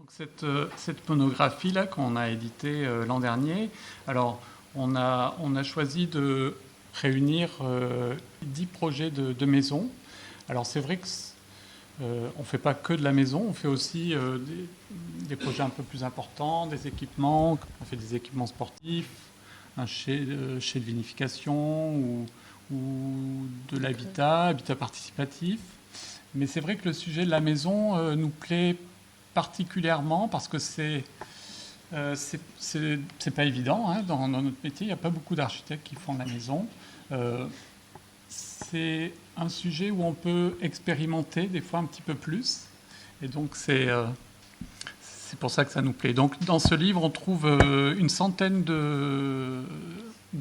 Donc cette monographie-là qu'on a éditée l'an dernier, alors on a choisi de réunir 10 projets de maisons. Alors c'est vrai que on ne fait pas que de la maison, on fait aussi des projets un peu plus importants, des équipements, on fait des équipements sportifs, un chai de vinification ou de l'habitat participatif. Mais c'est vrai que le sujet de la maison nous plaît particulièrement parce que c'est pas évident hein, dans notre métier. Il n'y a pas beaucoup d'architectes qui font de la maison. C'est un sujet où on peut expérimenter des fois un petit peu plus. Et donc c'est pour ça que ça nous plaît. Donc dans ce livre, on trouve une centaine de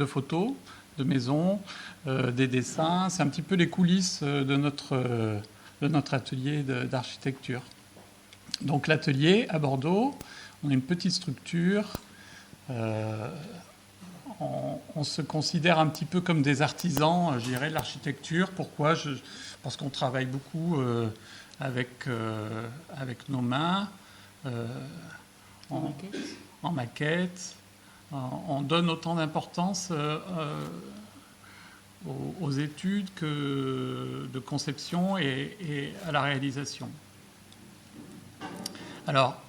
photos de maisons, des dessins. C'est un petit peu les coulisses de notre atelier d'architecture. Donc l'atelier à Bordeaux, on a une petite structure. On se considère un petit peu comme des artisans, je dirais, de l'architecture. Pourquoi ? Parce qu'on travaille beaucoup avec nos mains, en maquette. On donne autant d'importance aux études que de conception et à la réalisation. Alors,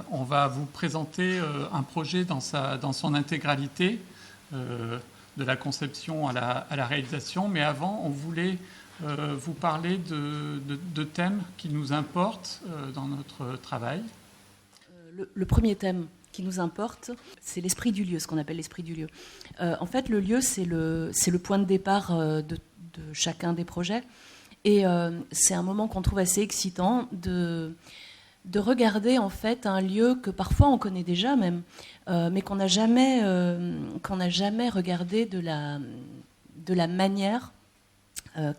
on va vous présenter un projet dans son intégralité, de la conception à la réalisation. Mais avant, on voulait vous parler de thèmes qui nous importent dans notre travail. Le premier thème qui nous importe, c'est l'esprit du lieu, ce qu'on appelle l'esprit du lieu. En fait, le lieu, c'est le point de départ de chacun des projets. Et c'est un moment qu'on trouve assez excitant de regarder en fait un lieu que parfois on connaît déjà même, mais qu'on n'a jamais regardé de la manière,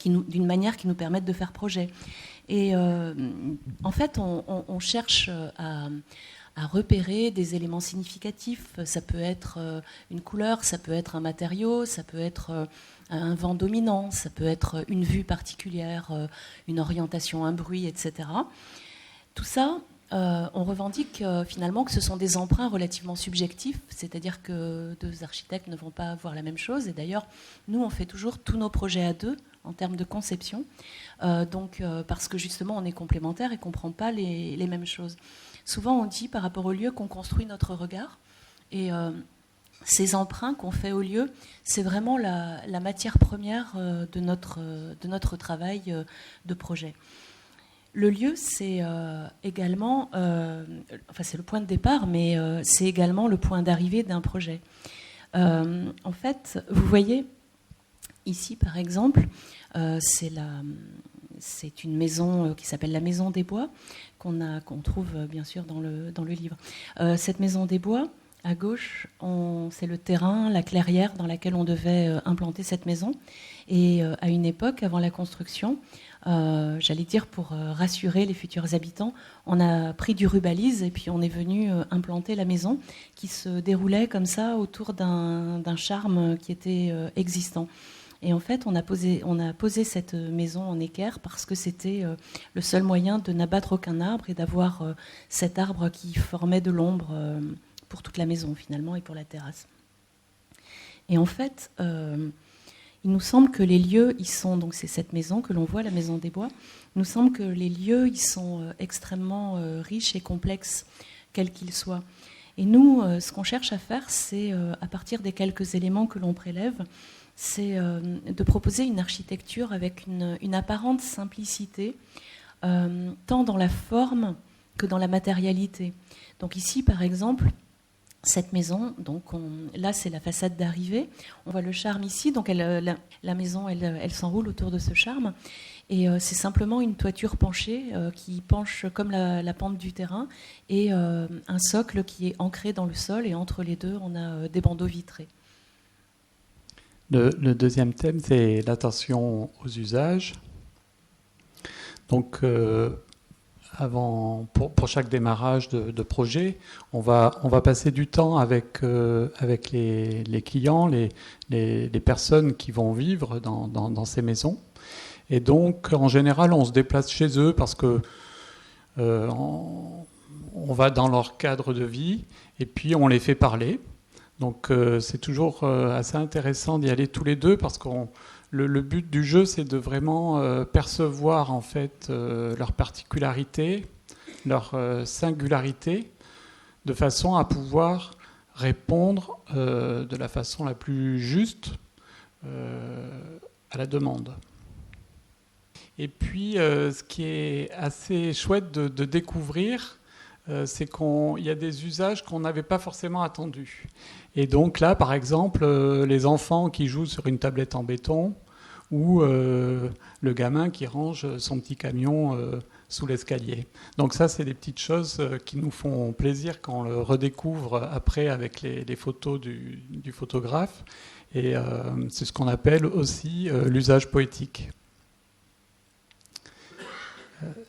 d'une manière qui nous permette de faire projet. Et en fait, on cherche à repérer des éléments significatifs. Ça peut être une couleur, ça peut être un matériau, ça peut être un vent dominant, ça peut être une vue particulière, une orientation, un bruit, etc. Tout ça, on revendique finalement que ce sont des emprunts relativement subjectifs, c'est-à-dire que deux architectes ne vont pas voir la même chose. Et d'ailleurs, nous, on fait toujours tous nos projets à deux en termes de conception, parce que justement, on est complémentaires et qu'on ne comprend pas les mêmes choses. Souvent, on dit par rapport au lieu qu'on construit notre regard. Et ces emprunts qu'on fait au lieu, c'est vraiment la matière première de notre travail de projet. Le lieu, c'est également, c'est le point de départ, mais c'est également le point d'arrivée d'un projet. En fait, vous voyez, ici, par exemple, c'est une maison qui s'appelle la Maison des Bois, qu'on trouve bien sûr dans le livre. Cette Maison des Bois, à gauche, c'est le terrain, la clairière dans laquelle on devait implanter cette maison. Et à une époque, avant la construction, j'allais dire pour rassurer les futurs habitants, on a pris du rubalise et puis on est venu implanter la maison qui se déroulait comme ça autour d'un charme qui était existant. Et en fait, on a posé cette maison en équerre parce que c'était le seul moyen de n'abattre aucun arbre et d'avoir cet arbre qui formait de l'ombre pour toute la maison finalement et pour la terrasse. Et en fait, il nous semble que les lieux, donc c'est cette maison que l'on voit, la Maison des Bois, il nous semble que les lieux, ils sont extrêmement riches et complexes, quels qu'ils soient. Et nous, ce qu'on cherche à faire, c'est, à partir des quelques éléments que l'on prélève, c'est de proposer une architecture avec une apparente simplicité, tant dans la forme que dans la matérialité. Donc ici, par exemple, cette maison, donc là c'est la façade d'arrivée, on voit le charme ici, donc la maison elle s'enroule autour de ce charme, et c'est simplement une toiture penchée qui penche comme la pente du terrain, et un socle qui est ancré dans le sol, et entre les deux on a des bandeaux vitrés. Le deuxième thème, c'est l'attention aux usages. Donc pour chaque démarrage de projet, on va passer du temps avec les clients, les personnes qui vont vivre dans ces maisons. Et donc, en général, on se déplace chez eux parce que on va dans leur cadre de vie et puis on les fait parler. Donc c'est toujours assez intéressant d'y aller tous les deux parce que le but du jeu, c'est de vraiment percevoir en fait leurs particularités, leur singularité, de façon à pouvoir répondre de la façon la plus juste à la demande. Et puis, ce qui est assez chouette de découvrir, c'est qu'il y a des usages qu'on n'avait pas forcément attendus. Et donc là, par exemple, les enfants qui jouent sur une tablette en béton ou le gamin qui range son petit camion sous l'escalier. Donc ça, c'est des petites choses qui nous font plaisir quand on le redécouvre après avec les photos du photographe. Et c'est ce qu'on appelle aussi l'usage poétique.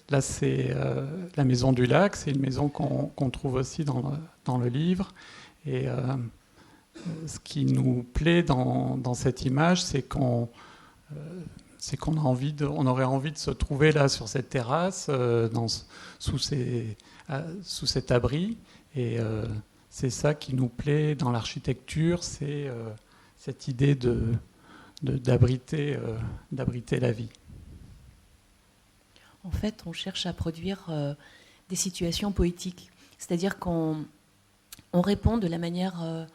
Là, c'est la maison du lac. C'est une maison qu'on trouve aussi dans le livre. Et ce qui nous plaît dans cette image, c'est qu'on a on aurait envie de se trouver là sur cette terrasse, sous cet abri. Et c'est ça qui nous plaît dans l'architecture, c'est cette idée d'abriter la vie. En fait, on cherche à produire des situations poétiques. C'est-à-dire qu'on répond de la manière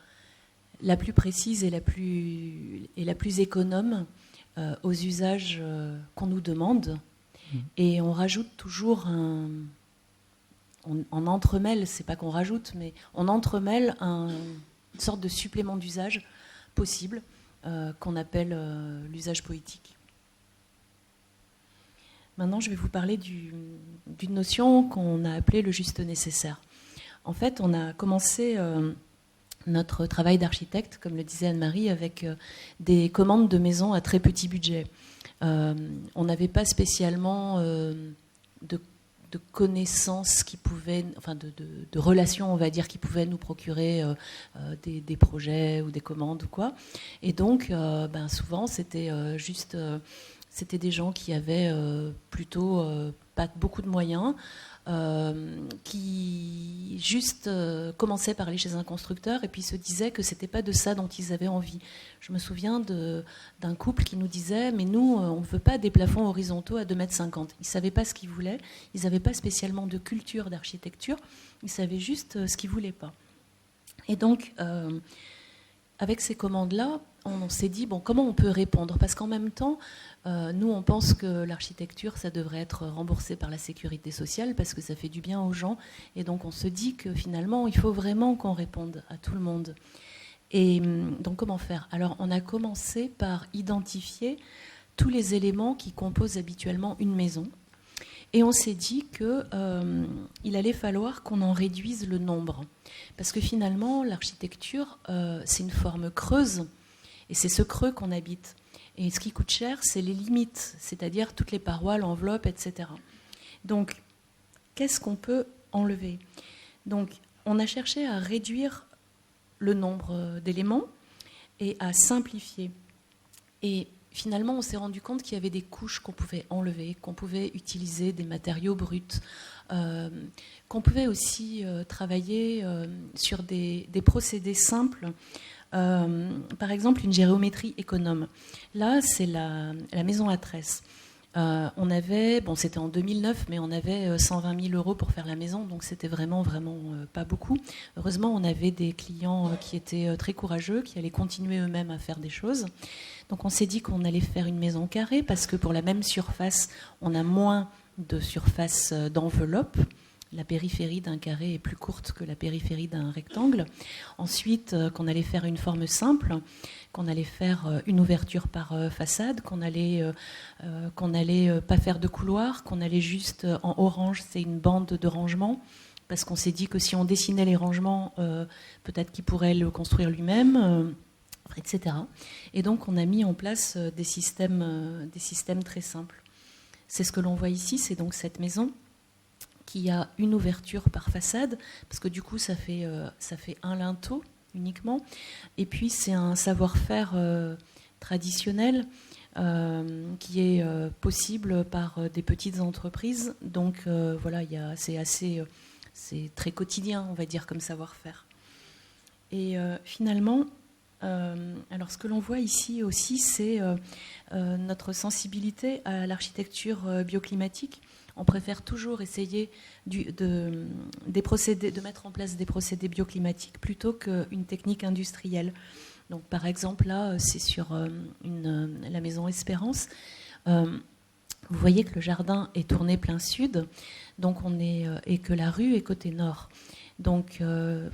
la plus précise et la plus économe aux usages qu'on nous demande. Et on rajoute toujours on entremêle, c'est pas qu'on rajoute, mais on entremêle une sorte de supplément d'usage possible qu'on appelle l'usage poétique. Maintenant, je vais vous parler d'une notion qu'on a appelée le juste nécessaire. En fait, on a commencé notre travail d'architecte, comme le disait Anne-Marie, avec des commandes de maisons à très petit budget. On n'avait pas spécialement de connaissances qui pouvaient, enfin de relations, on va dire, qui pouvaient nous procurer des projets ou des commandes ou quoi. Et donc, souvent, c'était c'était des gens qui avaient plutôt pas beaucoup de moyens, qui juste commençaient par aller chez un constructeur et puis se disaient que c'était pas de ça dont ils avaient envie. Je me souviens d'un couple qui nous disait « mais nous, on ne veut pas des plafonds horizontaux à 2,50 m ». Ils ne savaient pas ce qu'ils voulaient, ils n'avaient pas spécialement de culture d'architecture, ils savaient juste ce qu'ils ne voulaient pas. Et donc, avec ces commandes-là, on s'est dit, bon, comment on peut répondre ? Parce qu'en même temps, nous, on pense que l'architecture, ça devrait être remboursé par la sécurité sociale parce que ça fait du bien aux gens. Et donc, on se dit que finalement, il faut vraiment qu'on réponde à tout le monde. Et donc, comment faire ? Alors, on a commencé par identifier tous les éléments qui composent habituellement une maison. Et on s'est dit qu'il allait falloir qu'on en réduise le nombre. Parce que finalement, l'architecture, c'est une forme creuse. Et c'est ce creux qu'on habite. Et ce qui coûte cher, c'est les limites, c'est-à-dire toutes les parois, l'enveloppe, etc. Donc, qu'est-ce qu'on peut enlever ? Donc, on a cherché à réduire le nombre d'éléments et à simplifier. Et finalement, on s'est rendu compte qu'il y avait des couches qu'on pouvait enlever, qu'on pouvait utiliser des matériaux bruts, qu'on pouvait aussi travailler sur des procédés simples. Par exemple, une géométrie économe. Là, c'est la maison à tresse. On avait, bon, c'était en 2009, mais on avait 120 000 euros pour faire la maison, donc c'était vraiment pas beaucoup. Heureusement, on avait des clients qui étaient très courageux, qui allaient continuer eux-mêmes à faire des choses. Donc on s'est dit qu'on allait faire une maison carrée, parce que pour la même surface, on a moins de surface d'enveloppe. La périphérie d'un carré est plus courte que la périphérie d'un rectangle. Ensuite, qu'on allait faire une forme simple, qu'on allait faire une ouverture par façade, qu'on allait pas faire de couloir, qu'on allait juste en orange, c'est une bande de rangement, parce qu'on s'est dit que si on dessinait les rangements, peut-être qu'il pourrait le construire lui-même, etc. Et donc, on a mis en place des systèmes très simples. C'est ce que l'on voit ici, c'est donc cette maison qui a une ouverture par façade, parce que du coup ça fait un linteau uniquement, et puis c'est un savoir-faire traditionnel qui est possible par des petites entreprises, donc voilà, c'est c'est très quotidien, on va dire, comme savoir-faire. Et finalement, alors ce que l'on voit ici aussi, c'est notre sensibilité à l'architecture bioclimatique. On préfère toujours essayer de mettre en place des procédés bioclimatiques plutôt qu'une technique industrielle. Donc, par exemple, là, c'est sur la maison Espérance. Vous voyez que le jardin est tourné plein sud, donc et que la rue est côté nord. Donc,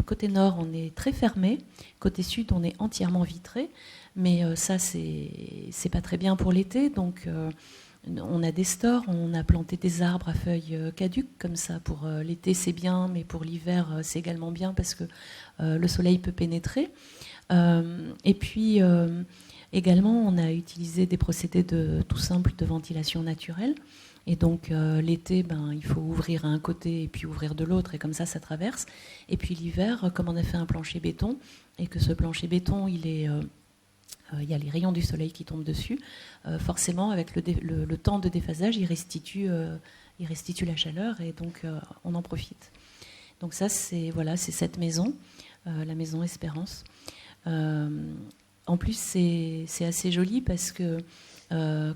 côté nord, on est très fermé. Côté sud, on est entièrement vitré. Mais ça, c'est pas très bien pour l'été. Donc, on a des stores, on a planté des arbres à feuilles caduques, comme ça. Pour l'été, c'est bien, mais pour l'hiver, c'est également bien parce que le soleil peut pénétrer. Et puis, également, on a utilisé des procédés tout simples de ventilation naturelle. Et donc, l'été, il faut ouvrir à un côté et puis ouvrir de l'autre, et comme ça traverse. Et puis l'hiver, comme on a fait un plancher béton, et que ce plancher béton, il y a les rayons du soleil qui tombent dessus, forcément, avec le temps de déphasage, il restitue la chaleur, et donc on en profite. Donc ça, c'est cette maison, la maison Espérance. En plus, c'est assez joli parce que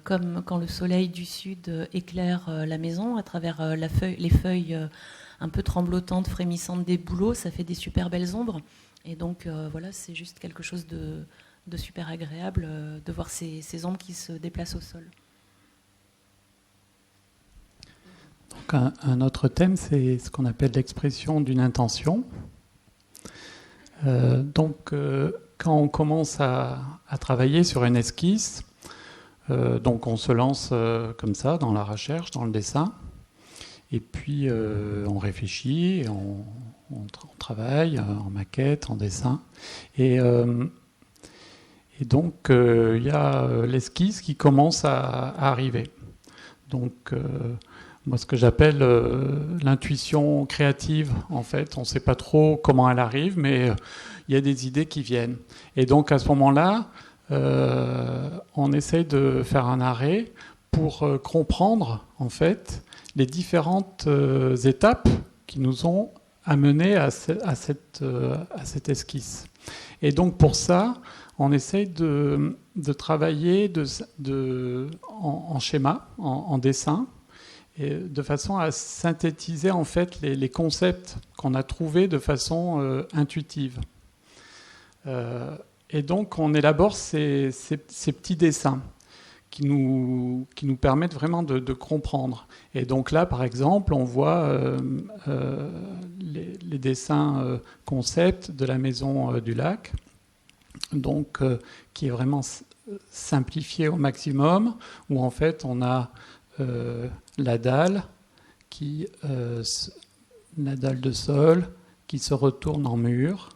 comme quand le soleil du sud éclaire la maison à travers les feuilles un peu tremblotantes, frémissantes des bouleaux, ça fait des super belles ombres. Et donc c'est juste quelque chose de super agréable de voir ces ombres qui se déplacent au sol. Donc un autre thème, c'est ce qu'on appelle l'expression d'une intention. Quand on commence à travailler sur une esquisse, donc on se lance comme ça dans la recherche, dans le dessin, et puis on réfléchit, et on travaille en maquette, en dessin, et donc il y a l'esquisse qui commence à arriver. Donc moi, ce que j'appelle l'intuition créative, en fait, on ne sait pas trop comment elle arrive, mais il y a des idées qui viennent. Et donc, à ce moment-là, on essaye de faire un arrêt pour comprendre, en fait, les différentes étapes qui nous ont amenés à cette esquisse. Et donc, pour ça, on essaye de travailler en schéma, en dessin, et de façon à synthétiser en fait les concepts qu'on a trouvés de façon intuitive. Et donc on élabore ces petits dessins qui nous permettent vraiment de comprendre. Et donc là, par exemple, on voit les dessins concepts de la maison du lac, donc qui est vraiment simplifié au maximum, où en fait on a la dalle de sol qui se retourne en mur,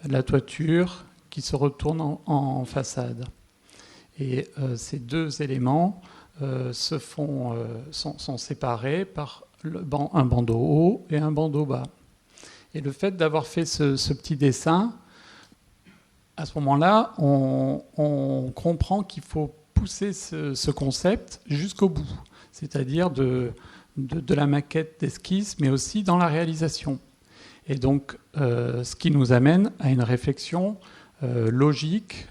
la toiture qui se retourne en façade. Et ces deux éléments sont séparés par un bandeau haut et un bandeau bas. Et le fait d'avoir fait ce petit dessin, à ce moment-là, on comprend qu'il faut pousser ce concept jusqu'au bout, c'est-à-dire de la maquette d'esquisse, mais aussi dans la réalisation. Et donc, ce qui nous amène à une réflexion logique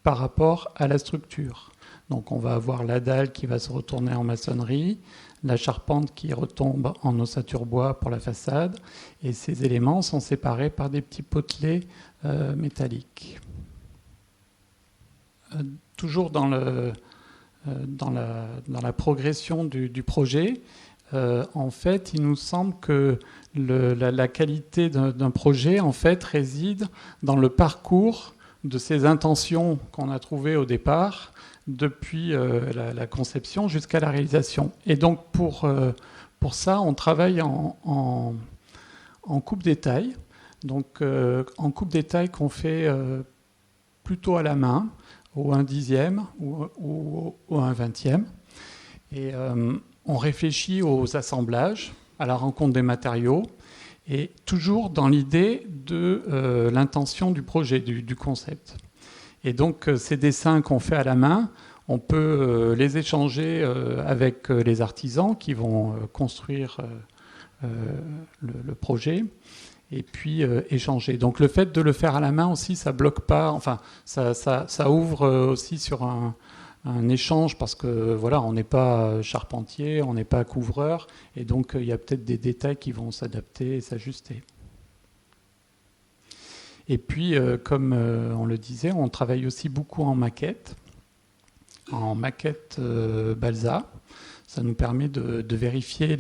par rapport à la structure. Donc, on va avoir la dalle qui va se retourner en maçonnerie, la charpente qui retombe en ossature bois pour la façade, et ces éléments sont séparés par des petits potelets métalliques. Toujours dans la progression du projet, en fait, il nous semble que la qualité d'un projet en fait, réside dans le parcours de ces intentions qu'on a trouvées au départ, depuis la conception jusqu'à la réalisation. Et donc, pour ça, on travaille en coupe détail. Donc, en coupe détail qu'on fait plutôt à la main, au 1/10 ou au 1/20. Et on réfléchit aux assemblages, à la rencontre des matériaux, et toujours dans l'idée de l'intention du projet, du concept. Et donc ces dessins qu'on fait à la main, on peut les échanger avec les artisans qui vont construire le projet, et puis échanger. Donc le fait de le faire à la main aussi, ça bloque pas, enfin ça ouvre aussi sur un échange, parce que voilà, on n'est pas charpentier, on n'est pas couvreur, et donc il y a peut-être des détails qui vont s'adapter et s'ajuster. Et puis, comme on le disait, on travaille aussi beaucoup en maquette Balsa. Ça nous permet de vérifier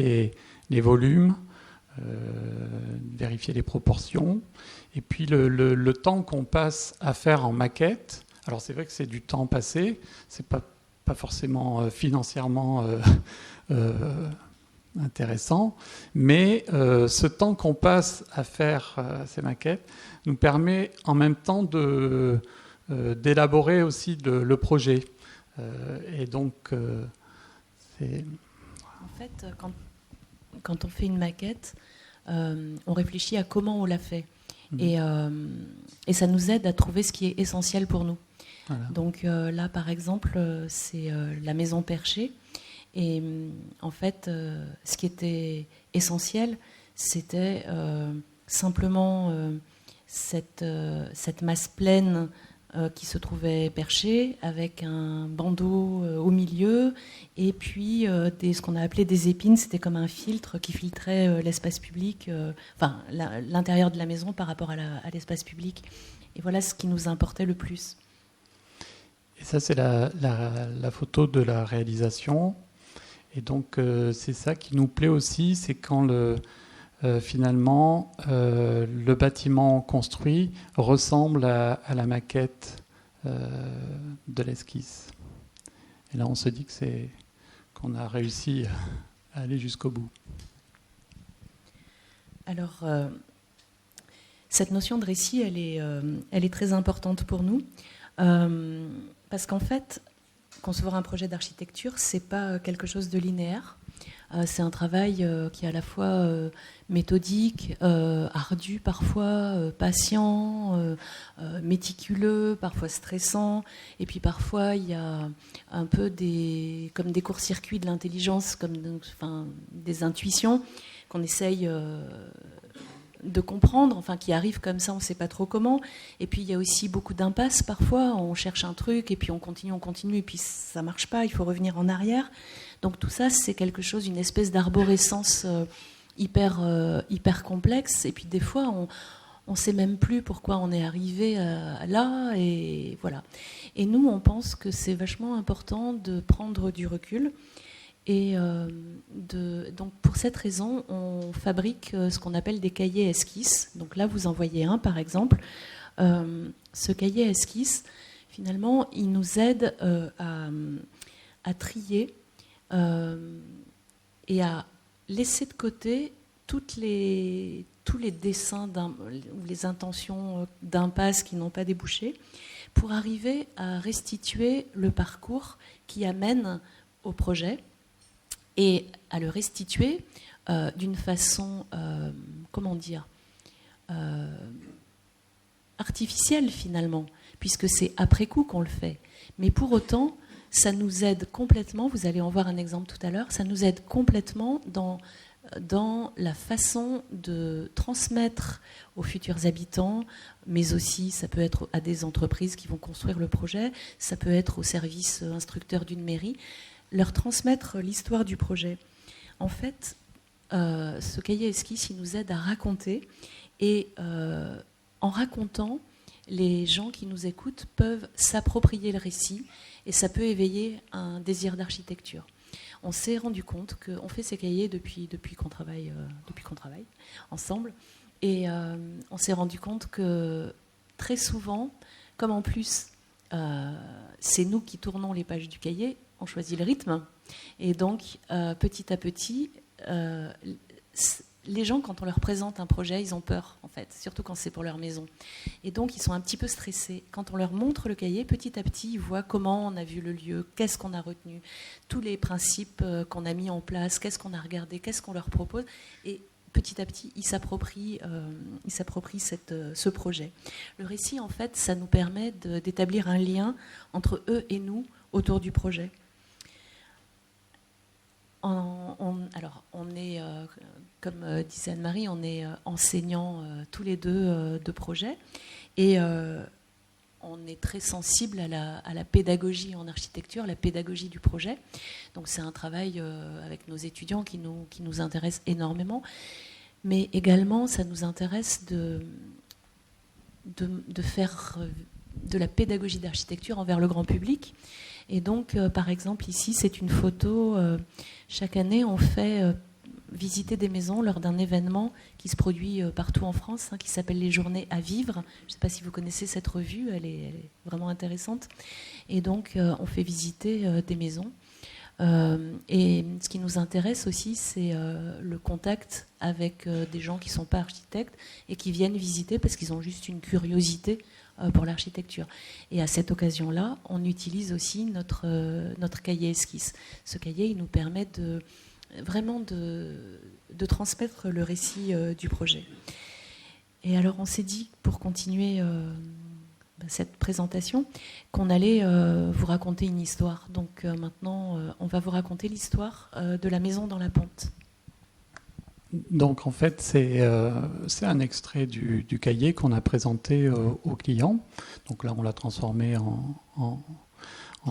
les volumes, vérifier les proportions. Et puis le temps qu'on passe à faire en maquette, alors c'est vrai que c'est du temps passé, c'est pas forcément financièrement intéressant, mais ce temps qu'on passe à faire ces maquettes nous permet en même temps d'élaborer aussi le projet. Et donc, c'est... En fait, quand on fait une maquette, on réfléchit à comment on l'a fait. Et ça nous aide à trouver ce qui est essentiel pour nous. Voilà. Donc là, par exemple, c'est la maison perchée. Et en fait, ce qui était essentiel, c'était simplement cette masse pleine qui se trouvait perchée, avec un bandeau au milieu, et puis ce qu'on a appelé des épines. C'était comme un filtre qui filtrait l'espace public, enfin l'intérieur de la maison par rapport à l'espace public. Et voilà ce qui nous importait le plus. Et ça, c'est la photo de la réalisation. Et donc, c'est ça qui nous plaît aussi, c'est quand finalement le bâtiment construit ressemble à la maquette de l'esquisse. Et là, on se dit qu'on a réussi à aller jusqu'au bout. Alors, cette notion de récit, elle est très importante pour nous, parce qu'en fait, concevoir un projet d'architecture, c'est pas quelque chose de linéaire. C'est un travail qui est à la fois méthodique, ardu parfois, patient, méticuleux, parfois stressant. Et puis parfois, il y a un peu comme des courts-circuits de l'intelligence, des intuitions qu'on essaye de comprendre, qui arrivent comme ça, on ne sait pas trop comment. Et puis il y a aussi beaucoup d'impasses parfois, on cherche un truc et puis on continue et puis ça ne marche pas, il faut revenir en arrière. Donc tout ça, c'est quelque chose, une espèce d'arborescence hyper complexe. Et puis des fois, on ne sait même plus pourquoi on est arrivé là, et voilà. Et nous, on pense que c'est vachement important de prendre du recul. Et donc pour cette raison, on fabrique ce qu'on appelle des cahiers esquisses. Donc là, vous en voyez un, par exemple. Ce cahier esquisse, finalement, il nous aide à trier et à laisser de côté tous les dessins ou les intentions d'impasse qui n'ont pas débouché, pour arriver à restituer le parcours qui amène au projet, et à le restituer d'une façon, artificielle finalement, puisque c'est après coup qu'on le fait. Mais pour autant, ça nous aide complètement, vous allez en voir un exemple tout à l'heure, ça nous aide complètement dans la façon de transmettre aux futurs habitants, mais aussi ça peut être à des entreprises qui vont construire le projet, ça peut être au service instructeur d'une mairie, leur transmettre l'histoire du projet. En fait, ce cahier esquisse, il nous aide à raconter, et en racontant, les gens qui nous écoutent peuvent s'approprier le récit, et ça peut éveiller un désir d'architecture. On s'est rendu compte qu'on fait ces cahiers depuis qu'on travaille ensemble, et on s'est rendu compte que très souvent, comme en plus c'est nous qui tournons les pages du cahier, on choisit le rythme, et donc petit à petit, les gens, quand on leur présente un projet, ils ont peur, en fait, surtout quand c'est pour leur maison. Et donc, ils sont un petit peu stressés. Quand on leur montre le cahier, petit à petit, ils voient comment on a vu le lieu, qu'est-ce qu'on a retenu, tous les principes qu'on a mis en place, qu'est-ce qu'on a regardé, qu'est-ce qu'on leur propose. Et petit à petit, ils s'approprient ce projet. Le récit, en fait, ça nous permet d'établir un lien entre eux et nous autour du projet. On Alors, on est, comme disait Anne-Marie, on est enseignants tous les deux de projet. Et on est très sensible à la pédagogie en architecture, la pédagogie du projet. Donc c'est un travail avec nos étudiants qui nous intéresse énormément. Mais également, ça nous intéresse de faire de la pédagogie d'architecture envers le grand public. Et donc, par exemple, ici, c'est une photo. Chaque année, on fait visiter des maisons lors d'un événement qui se produit partout en France, qui s'appelle les Journées à vivre. Je ne sais pas si vous connaissez cette revue, elle est vraiment intéressante. Et donc, on fait visiter des maisons. Et ce qui nous intéresse aussi, c'est le contact avec des gens qui ne sont pas architectes et qui viennent visiter parce qu'ils ont juste une curiosité pour l'architecture. Et à cette occasion-là, on utilise aussi notre cahier esquisse. Ce cahier, il nous permet vraiment de transmettre le récit du projet. Et alors, on s'est dit, pour continuer cette présentation, qu'on allait vous raconter une histoire. Donc maintenant, on va vous raconter l'histoire de la maison dans la pente. Donc en fait, c'est un extrait du cahier qu'on a présenté au client. Donc là, on l'a transformé en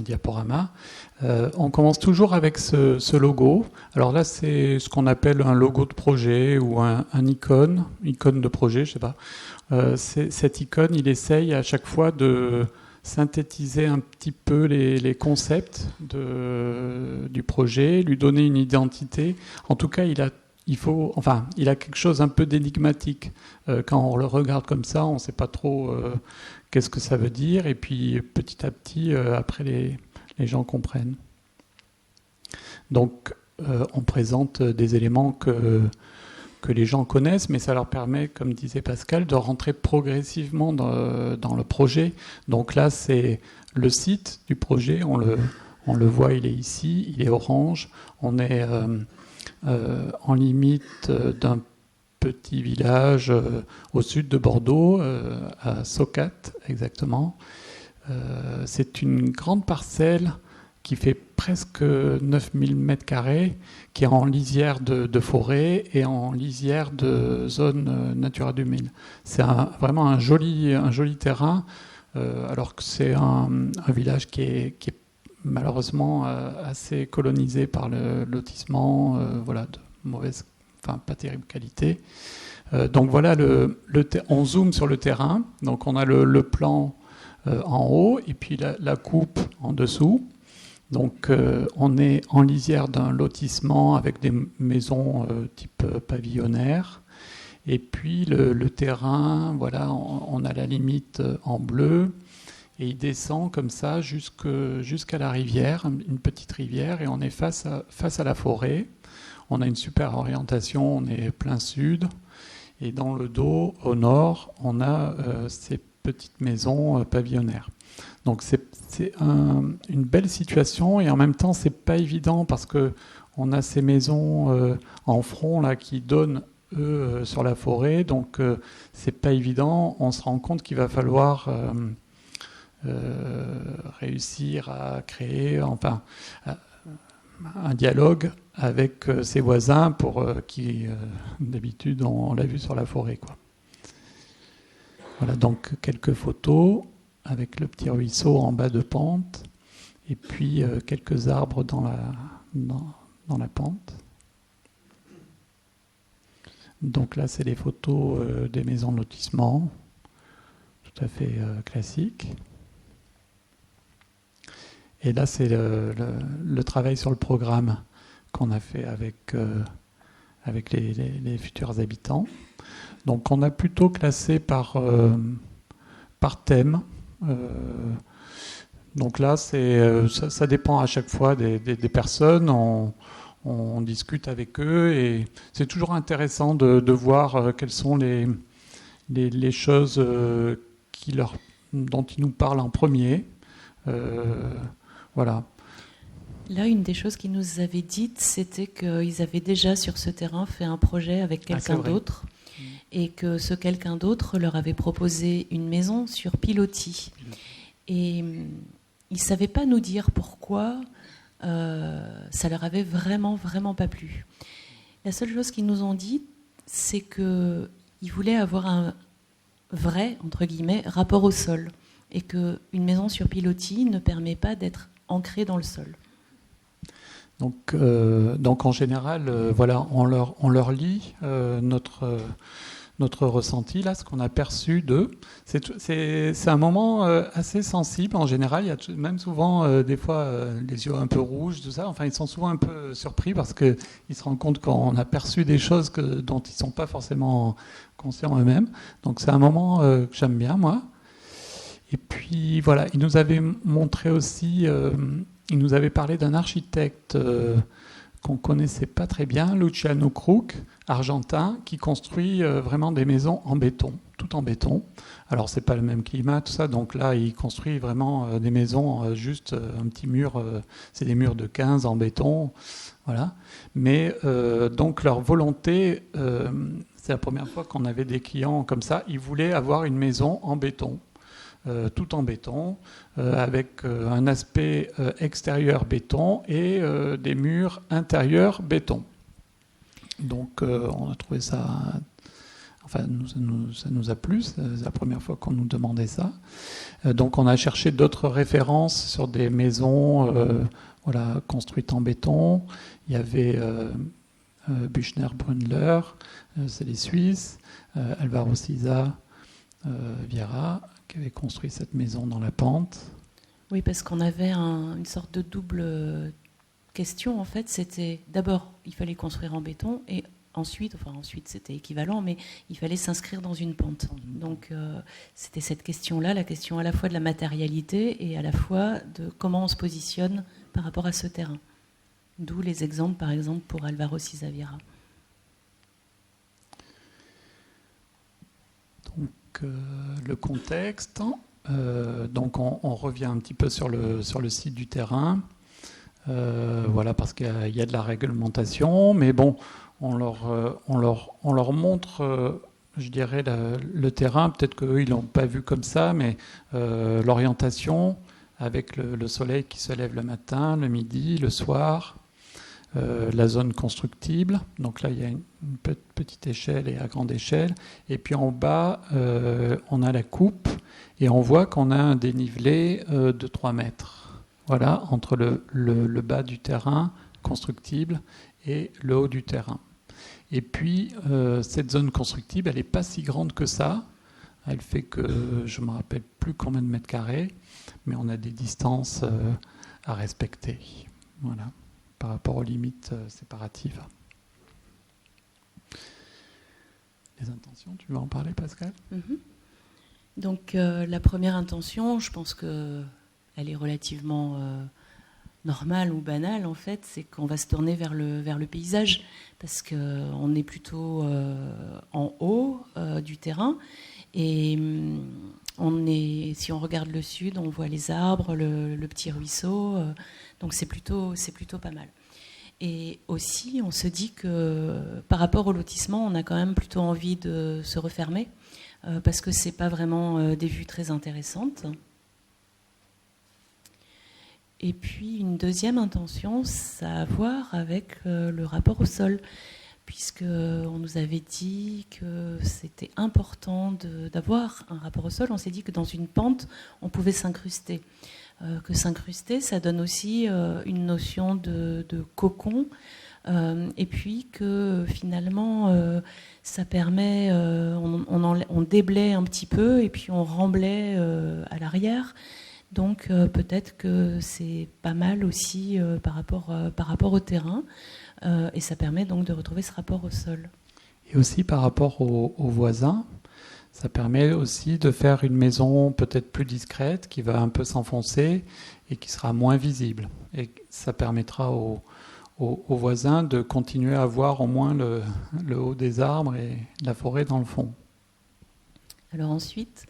diaporama. On commence toujours avec ce logo. Alors là, c'est ce qu'on appelle un logo de projet ou un icône de projet, je sais pas. Cette icône, il essaye à chaque fois de synthétiser un petit peu les concepts du projet, lui donner une identité. En tout cas, il a quelque chose un peu d'énigmatique. Quand on le regarde comme ça, on ne sait pas trop qu'est-ce que ça veut dire. Et puis, petit à petit, après, les gens comprennent. Donc, on présente des éléments que les gens connaissent, mais ça leur permet, comme disait Pascal, de rentrer progressivement dans le projet. Donc là, c'est le site du projet. On le voit, il est ici, il est orange. On est en limite d'un petit village au sud de Bordeaux, à Socat exactement. C'est une grande parcelle qui fait presque 9000 m², qui est en lisière de forêt et en lisière de zone Natura 2000. C'est vraiment un joli terrain, alors que c'est un village qui est malheureusement assez colonisé par le lotissement, de mauvaise, pas terrible qualité. Donc voilà, on zoome sur le terrain. Donc on a le plan en haut et puis la coupe en dessous. Donc on est en lisière d'un lotissement avec des maisons type pavillonnaire. Et puis le terrain, voilà, on a la limite en bleu. Et il descend comme ça jusqu'à la rivière, une petite rivière, et on est face à la forêt. On a une super orientation, on est plein sud. Et dans le dos, au nord, on a ces petites maisons pavillonnaires. Donc c'est une belle situation, et en même temps, c'est pas évident parce qu'on a ces maisons en front là, qui donnent, eux, sur la forêt. Donc c'est pas évident. On se rend compte qu'il va falloir... réussir à créer un dialogue avec ses voisins pour qui d'habitude on l'a vu sur la forêt, quoi. Voilà, donc quelques photos avec le petit ruisseau en bas de pente et puis quelques arbres dans la pente. Donc là, c'est les photos des maisons de lotissement, tout à fait classiques. Et là, c'est le travail sur le programme qu'on a fait avec les futurs habitants. Donc, on a plutôt classé par thème. Donc là, ça dépend à chaque fois des personnes. On discute avec eux et c'est toujours intéressant de voir quelles sont les choses dont ils nous parlent en premier. Voilà. Là, une des choses qu'ils nous avaient dites, c'était qu'ils avaient déjà sur ce terrain fait un projet avec quelqu'un d'autre et que ce quelqu'un d'autre leur avait proposé une maison sur pilotis. Et ils ne savaient pas nous dire pourquoi ça leur avait vraiment, vraiment pas plu. La seule chose qu'ils nous ont dit, c'est qu'ils voulaient avoir un vrai, entre guillemets, rapport au sol, et qu'une maison sur pilotis ne permet pas d'être ancrée dans le sol. Donc en général, voilà, on leur lit notre ressenti, là, ce qu'on a perçu d'eux. C'est un moment assez sensible en général. Il y a même souvent, des fois, les yeux un peu rouges, tout ça. Enfin, ils sont souvent un peu surpris parce qu'ils se rendent compte qu'on a perçu des choses dont ils ne sont pas forcément conscients eux-mêmes. Donc c'est un moment que j'aime bien, moi. Et puis voilà, ils nous avaient montré aussi, ils nous avaient parlé d'un architecte qu'on connaissait pas très bien, Luciano Krug, argentin, qui construit vraiment des maisons en béton, tout en béton. Alors c'est pas le même climat, tout ça, donc là il construit vraiment des maisons, juste un petit mur, c'est des murs de 15 en béton, voilà. Mais donc leur volonté, c'est la première fois qu'on avait des clients comme ça, ils voulaient avoir une maison en béton. Tout en béton, avec un aspect extérieur béton et des murs intérieurs béton. Donc on a trouvé ça, enfin ça nous a plu, c'est la première fois qu'on nous demandait ça. Donc on a cherché d'autres références sur des maisons voilà, construites en béton. Il y avait Büchner Brundler, c'est les Suisses, Alvaro Siza Vieira, qui avait construit cette maison dans la pente. Oui, parce qu'on avait une sorte de double question, en fait. C'était d'abord, il fallait construire en béton, et ensuite c'était équivalent, mais il fallait s'inscrire dans une pente. Donc c'était cette question-là, la question à la fois de la matérialité et à la fois de comment on se positionne par rapport à ce terrain. D'où les exemples, par exemple, pour Alvaro Siza Vieira. Le contexte, donc on revient un petit peu sur le site du terrain, voilà, parce qu'il y a de la réglementation, mais bon, on leur montre, je dirais, le terrain, peut-être qu'eux ils l'ont pas vu comme ça, mais l'orientation avec le soleil qui se lève le matin, le midi, le soir. La zone constructible, donc là il y a une petite échelle et à grande échelle, et puis en bas on a la coupe et on voit qu'on a un dénivelé de 3 mètres, voilà, entre le bas du terrain constructible et le haut du terrain. Et puis cette zone constructible, elle n'est pas si grande que ça, elle fait que je ne me rappelle plus combien de mètres carrés, mais on a des distances à respecter, voilà, par rapport aux limites séparatives. Les intentions, tu veux en parler, Pascal ? Donc la première intention, je pense qu'elle est relativement normale ou banale, en fait, c'est qu'on va se tourner vers le paysage, parce qu'on est plutôt en haut du terrain, et si on regarde le sud, on voit les arbres, le petit ruisseau, donc c'est plutôt pas mal. Et aussi, on se dit que par rapport au lotissement, on a quand même plutôt envie de se refermer, parce que c'est pas vraiment des vues très intéressantes. Et puis une deuxième intention, ça a à voir avec le rapport au sol, puisqu'on nous avait dit que c'était important d'avoir un rapport au sol. On s'est dit que dans une pente, on pouvait s'incruster. Que s'incruster, ça donne aussi une notion de cocon, et puis que finalement, ça permet, on déblaye un petit peu, et puis on remblaye à l'arrière. Donc peut-être que c'est pas mal aussi par rapport au terrain, et ça permet donc de retrouver ce rapport au sol. Et aussi par rapport aux voisins, ça permet aussi de faire une maison peut-être plus discrète, qui va un peu s'enfoncer et qui sera moins visible. Et ça permettra aux voisins de continuer à voir au moins le haut des arbres et la forêt dans le fond. Alors ensuite,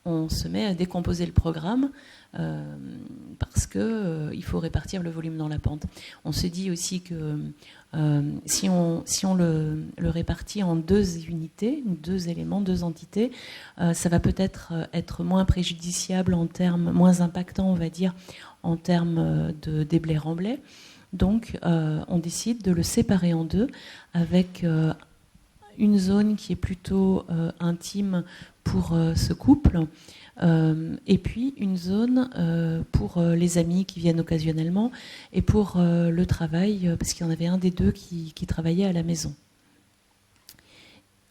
on se met à décomposer le programme parce qu'il faut répartir le volume dans la pente. On se dit aussi que si on le répartit en 2 unités, 2 éléments, 2 entités, ça va peut-être être moins préjudiciable moins impactant, on va dire, en termes de déblai-remblai. Donc, on décide de le séparer en 2, avec une zone qui est plutôt intime pour ce couple, et puis une zone pour les amis qui viennent occasionnellement, et pour le travail, parce qu'il y en avait un des 2 qui travaillait à la maison.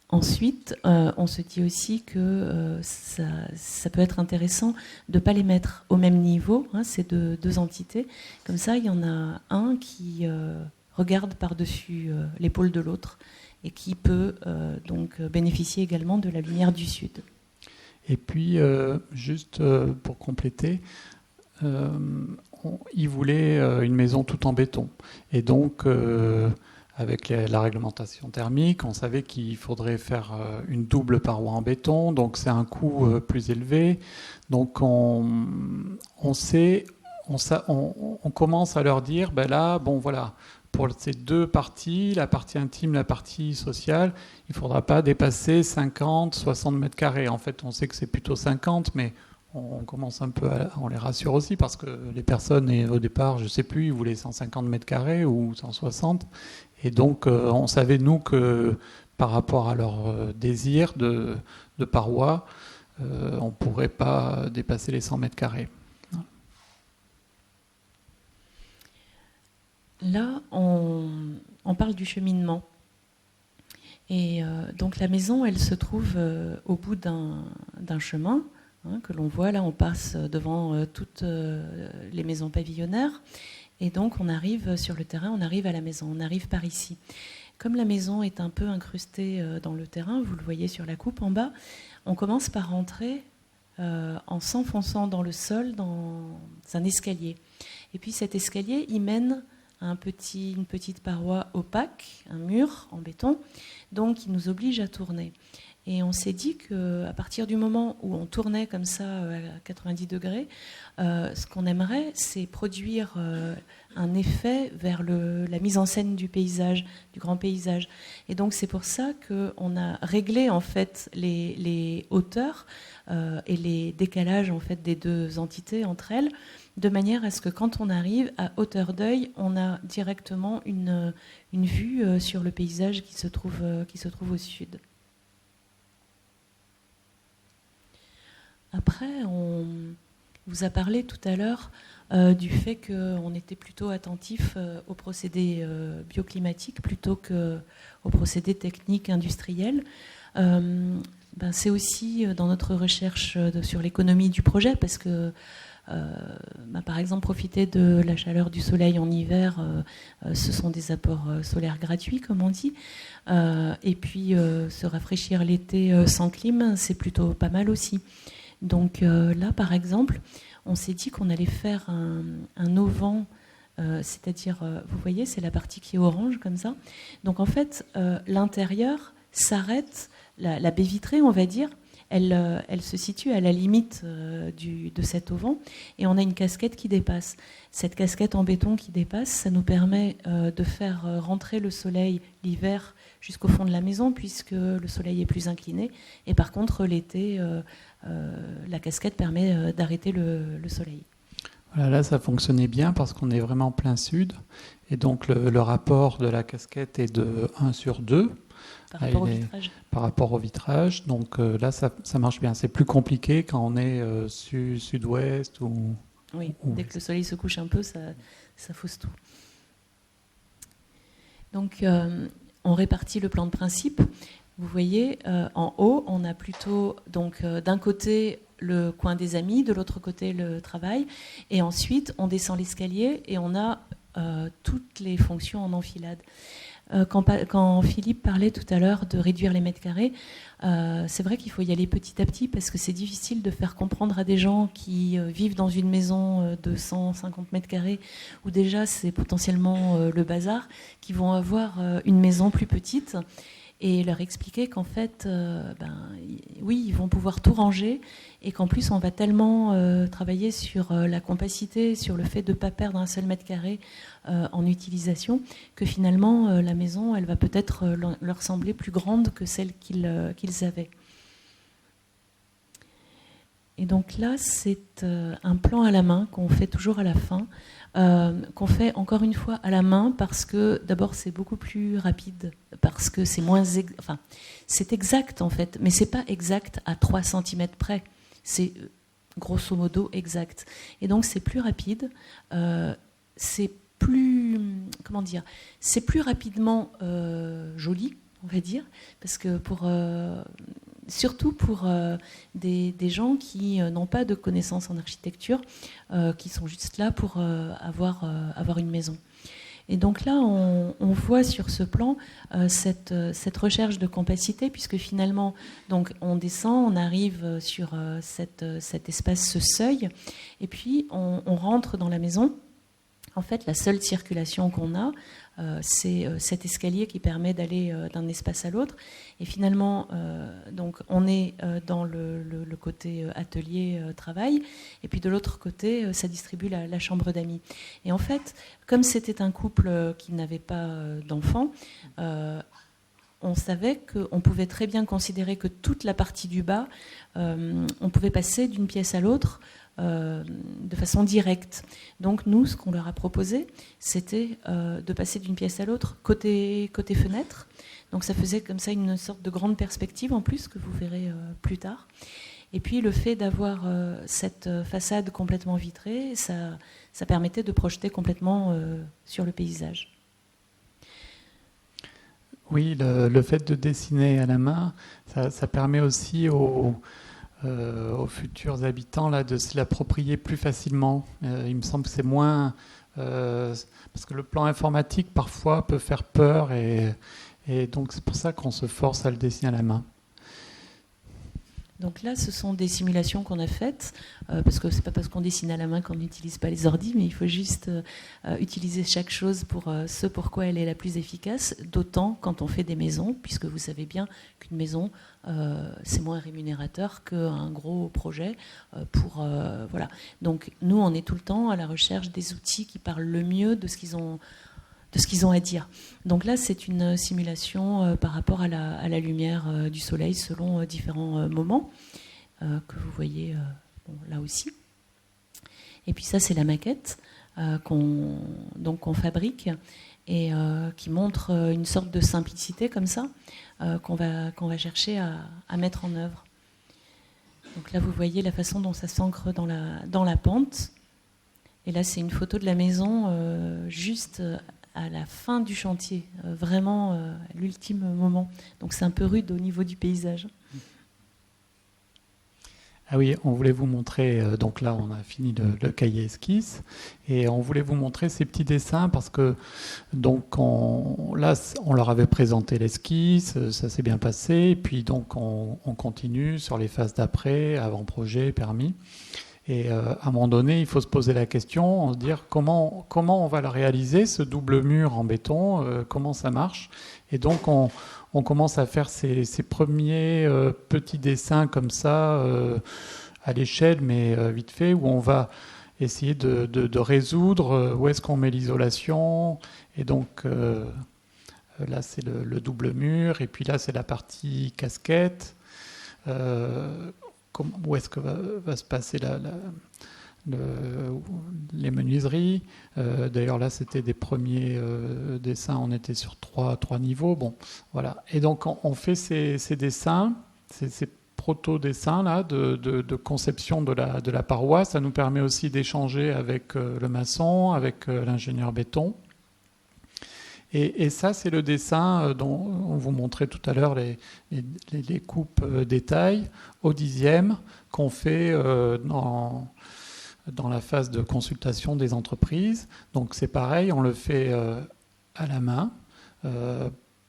Ensuite, on se dit aussi que ça peut être intéressant de ne pas les mettre au même niveau, ces 2 entités. Comme ça, il y en a un qui regarde par-dessus l'épaule de l'autre et qui peut donc bénéficier également de la lumière du sud. Et puis, juste pour compléter, il voulait une maison toute en béton. Et donc, avec la réglementation thermique, on savait qu'il faudrait faire une double paroi en béton, donc c'est un coût plus élevé. Donc, on commence à leur dire, ben là, bon voilà, pour ces 2 parties, la partie intime, la partie sociale, il ne faudra pas dépasser 50, 60 mètres carrés. En fait, on sait que c'est plutôt 50, mais on commence un peu on les rassure aussi, parce que les personnes, au départ, je ne sais plus, ils voulaient 150 mètres carrés ou 160. Et donc, on savait, nous, que par rapport à leur désir de parois, on ne pourrait pas dépasser les 100 mètres carrés. Là, on parle du cheminement. Et donc la maison, elle se trouve au bout d'un chemin que l'on voit. Là, on passe devant toutes les maisons pavillonnaires. Et donc on arrive sur le terrain, on arrive à la maison, on arrive par ici. Comme la maison est un peu incrustée dans le terrain, vous le voyez sur la coupe en bas, on commence par rentrer en s'enfonçant dans le sol, dans un escalier. Et puis cet escalier, il mène à une petite paroi opaque, un mur en béton, donc il nous oblige à tourner. Et on s'est dit qu'à partir du moment où on tournait comme ça à 90 degrés, ce qu'on aimerait, c'est produire un effet vers la mise en scène du paysage, du grand paysage. Et donc c'est pour ça qu'on a réglé en fait les hauteurs et les décalages en fait des 2 entités entre elles, de manière à ce que quand on arrive à hauteur d'œil, on a directement une vue sur le paysage qui se trouve au sud. Après, on vous a parlé tout à l'heure du fait qu'on était plutôt attentif aux procédés bioclimatiques plutôt qu'aux procédés techniques industriels. C'est aussi dans notre recherche sur l'économie du projet, parce que par exemple, profiter de la chaleur du soleil en hiver, ce sont des apports solaires gratuits, comme on dit. Et puis, se rafraîchir l'été sans clim, c'est plutôt pas mal aussi. Donc là, par exemple, on s'est dit qu'on allait faire un auvent, c'est-à-dire, vous voyez, c'est la partie qui est orange, comme ça. Donc en fait, l'intérieur s'arrête, la baie vitrée, on va dire, elle se situe à la limite de cet auvent, et on a une casquette qui dépasse. Cette casquette en béton qui dépasse, ça nous permet de faire rentrer le soleil l'hiver jusqu'au fond de la maison, puisque le soleil est plus incliné, et par contre l'été, la casquette permet d'arrêter le soleil. Voilà, là, ça fonctionnait bien parce qu'on est vraiment plein sud, et donc le rapport de la casquette est de 1/2. Par rapport au vitrage. Par rapport au vitrage. Donc là, ça marche bien. C'est plus compliqué quand on est sud-ouest ou... Oui, dès que le soleil se couche un peu, ça fausse tout. Donc, on répartit le plan de principe. Vous voyez, en haut, on a plutôt, donc, d'un côté, le coin des amis, de l'autre côté, le travail. Et ensuite, on descend l'escalier et on a toutes les fonctions en enfilade. Quand Philippe parlait tout à l'heure de réduire les mètres carrés, c'est vrai qu'il faut y aller petit à petit, parce que c'est difficile de faire comprendre à des gens qui vivent dans une maison de 150 mètres carrés, où déjà c'est potentiellement le bazar, qui vont avoir une maison plus petite. et leur expliquer qu'en fait, oui, ils vont pouvoir tout ranger et qu'en plus, on va tellement travailler sur la compacité, sur le fait de ne pas perdre un seul mètre carré en utilisation, que finalement, la maison, elle va peut-être leur sembler plus grande que celle qu'ils avaient. Et donc là, c'est un plan à la main qu'on fait toujours à la fin, qu'on fait encore une fois à la main parce que d'abord c'est beaucoup plus rapide, parce que c'est moins... Enfin, c'est exact en fait, mais c'est pas exact à 3 cm près. C'est grosso modo exact. Et donc c'est plus rapide, c'est plus... Comment dire ? C'est plus rapidement joli, on va dire, parce que surtout pour des gens qui n'ont pas de connaissances en architecture, qui sont juste là pour avoir une maison. Et donc là, on voit sur ce plan cette recherche de compacité, puisque finalement, donc, on descend, on arrive sur cet espace, ce seuil, et puis on rentre dans la maison. En fait, la seule circulation qu'on a, c'est cet escalier qui permet d'aller d'un espace à l'autre. Et finalement, donc, on est dans le côté atelier-travail. Et puis de l'autre côté, ça distribue la chambre d'amis. Et en fait, comme c'était un couple qui n'avait pas d'enfants, on savait qu'on pouvait très bien considérer que toute la partie du bas, on pouvait passer d'une pièce à l'autre de façon directe. Donc nous, ce qu'on leur a proposé, c'était de passer d'une pièce à l'autre côté fenêtre. Donc ça faisait comme ça une sorte de grande perspective en plus, que vous verrez plus tard. Et puis le fait d'avoir cette façade complètement vitrée, ça permettait de projeter complètement sur le paysage. Oui, le fait de dessiner à la main, ça permet aussi aux futurs habitants là, de se l'approprier plus facilement. Il me semble que c'est moins... parce que le plan informatique, parfois, peut faire peur, et donc c'est pour ça qu'on se force à le dessiner à la main. Donc là, ce sont des simulations qu'on a faites, parce que c'est pas parce qu'on dessine à la main qu'on n'utilise pas les ordis, mais il faut juste utiliser chaque chose pour ce pourquoi elle est la plus efficace, d'autant quand on fait des maisons, puisque vous savez bien qu'une maison, c'est moins rémunérateur qu'un gros projet. Voilà. Donc nous, on est tout le temps à la recherche des outils qui parlent le mieux de ce qu'ils ont à dire. Donc là, c'est une simulation par rapport à la lumière du soleil selon différents moments que vous voyez là aussi. Et puis ça, c'est la maquette qu'on fabrique et qui montre une sorte de simplicité comme ça qu'on va chercher à mettre en œuvre. Donc là, vous voyez la façon dont ça s'ancre dans la pente. Et là, c'est une photo de la maison juste à la fin du chantier, vraiment l'ultime moment. Donc c'est un peu rude au niveau du paysage. Ah oui, on voulait vous montrer, donc là on a fini le cahier esquisse, et on voulait vous montrer ces petits dessins parce que donc on leur avait présenté l'esquisse, ça s'est bien passé, et puis donc on continue sur les phases d'après, avant-projet, permis. Et à un moment donné, il faut se poser la question, se dire comment on va le réaliser, ce double mur en béton, comment ça marche. Et donc on commence à faire ces premiers petits dessins comme ça, à l'échelle, mais vite fait, où on va essayer de résoudre où est-ce qu'on met l'isolation. Et donc là, c'est le double mur, et puis là, c'est la partie casquette. Où est-ce que va se passer les menuiseries. D'ailleurs, là, c'était des premiers dessins. On était sur trois niveaux. Bon, voilà. Et donc, on fait ces dessins, ces proto-dessins là, de conception de la paroi. Ça nous permet aussi d'échanger avec le maçon, avec l'ingénieur béton. Et ça, c'est le dessin dont on vous montrait tout à l'heure les coupes détails au dixième qu'on fait dans la phase de consultation des entreprises. Donc c'est pareil, on le fait à la main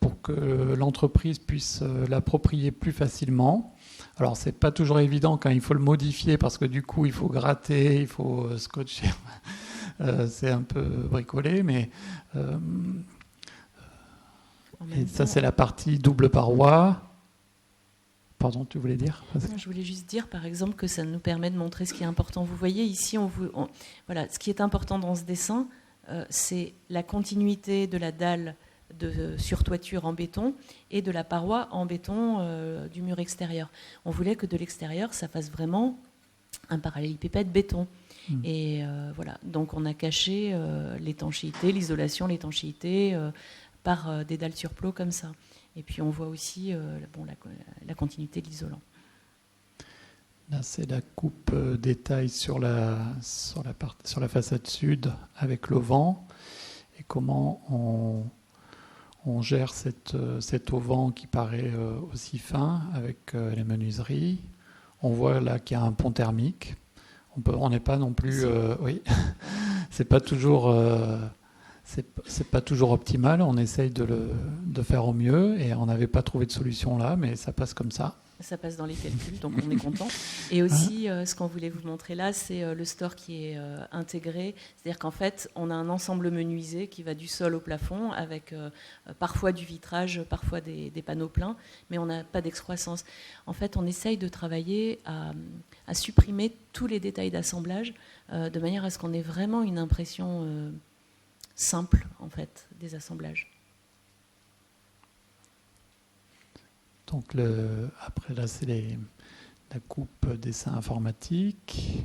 pour que l'entreprise puisse l'approprier plus facilement. Alors c'est pas toujours évident quand il faut le modifier parce que du coup il faut gratter, il faut scotcher. C'est un peu bricolé, mais Et ça, c'est la partie double paroi. Pardon, tu voulais dire ? Je voulais juste dire, par exemple, que ça nous permet de montrer ce qui est important. Vous voyez, ici, voilà, ce qui est important dans ce dessin, c'est la continuité de la dalle de surtoiture en béton et de la paroi en béton du mur extérieur. On voulait que de l'extérieur, ça fasse vraiment un parallélépipède béton. Et voilà, donc on a caché l'étanchéité, l'isolation, l'étanchéité par des dalles sur plot comme ça. Et puis on voit aussi la continuité de l'isolant. Là, c'est la coupe détail sur la façade sud avec l'auvent et comment on gère cet auvent qui paraît aussi fin avec les menuiseries. On voit là qu'il y a un pont thermique. On n'est pas non plus... oui, c'est pas toujours optimal. On essaye de faire au mieux et on n'avait pas trouvé de solution là, mais ça passe comme ça. Ça passe dans les calculs, donc on est content. Et aussi, ce qu'on voulait vous montrer là, c'est le store qui est intégré. C'est-à-dire qu'en fait, on a un ensemble menuisé qui va du sol au plafond, avec parfois du vitrage, parfois des panneaux pleins, mais on n'a pas d'excroissance. En fait, on essaye de travailler à supprimer tous les détails d'assemblage, de manière à ce qu'on ait vraiment une impression simple, en fait, des assemblages. Donc après là c'est la coupe dessin informatique.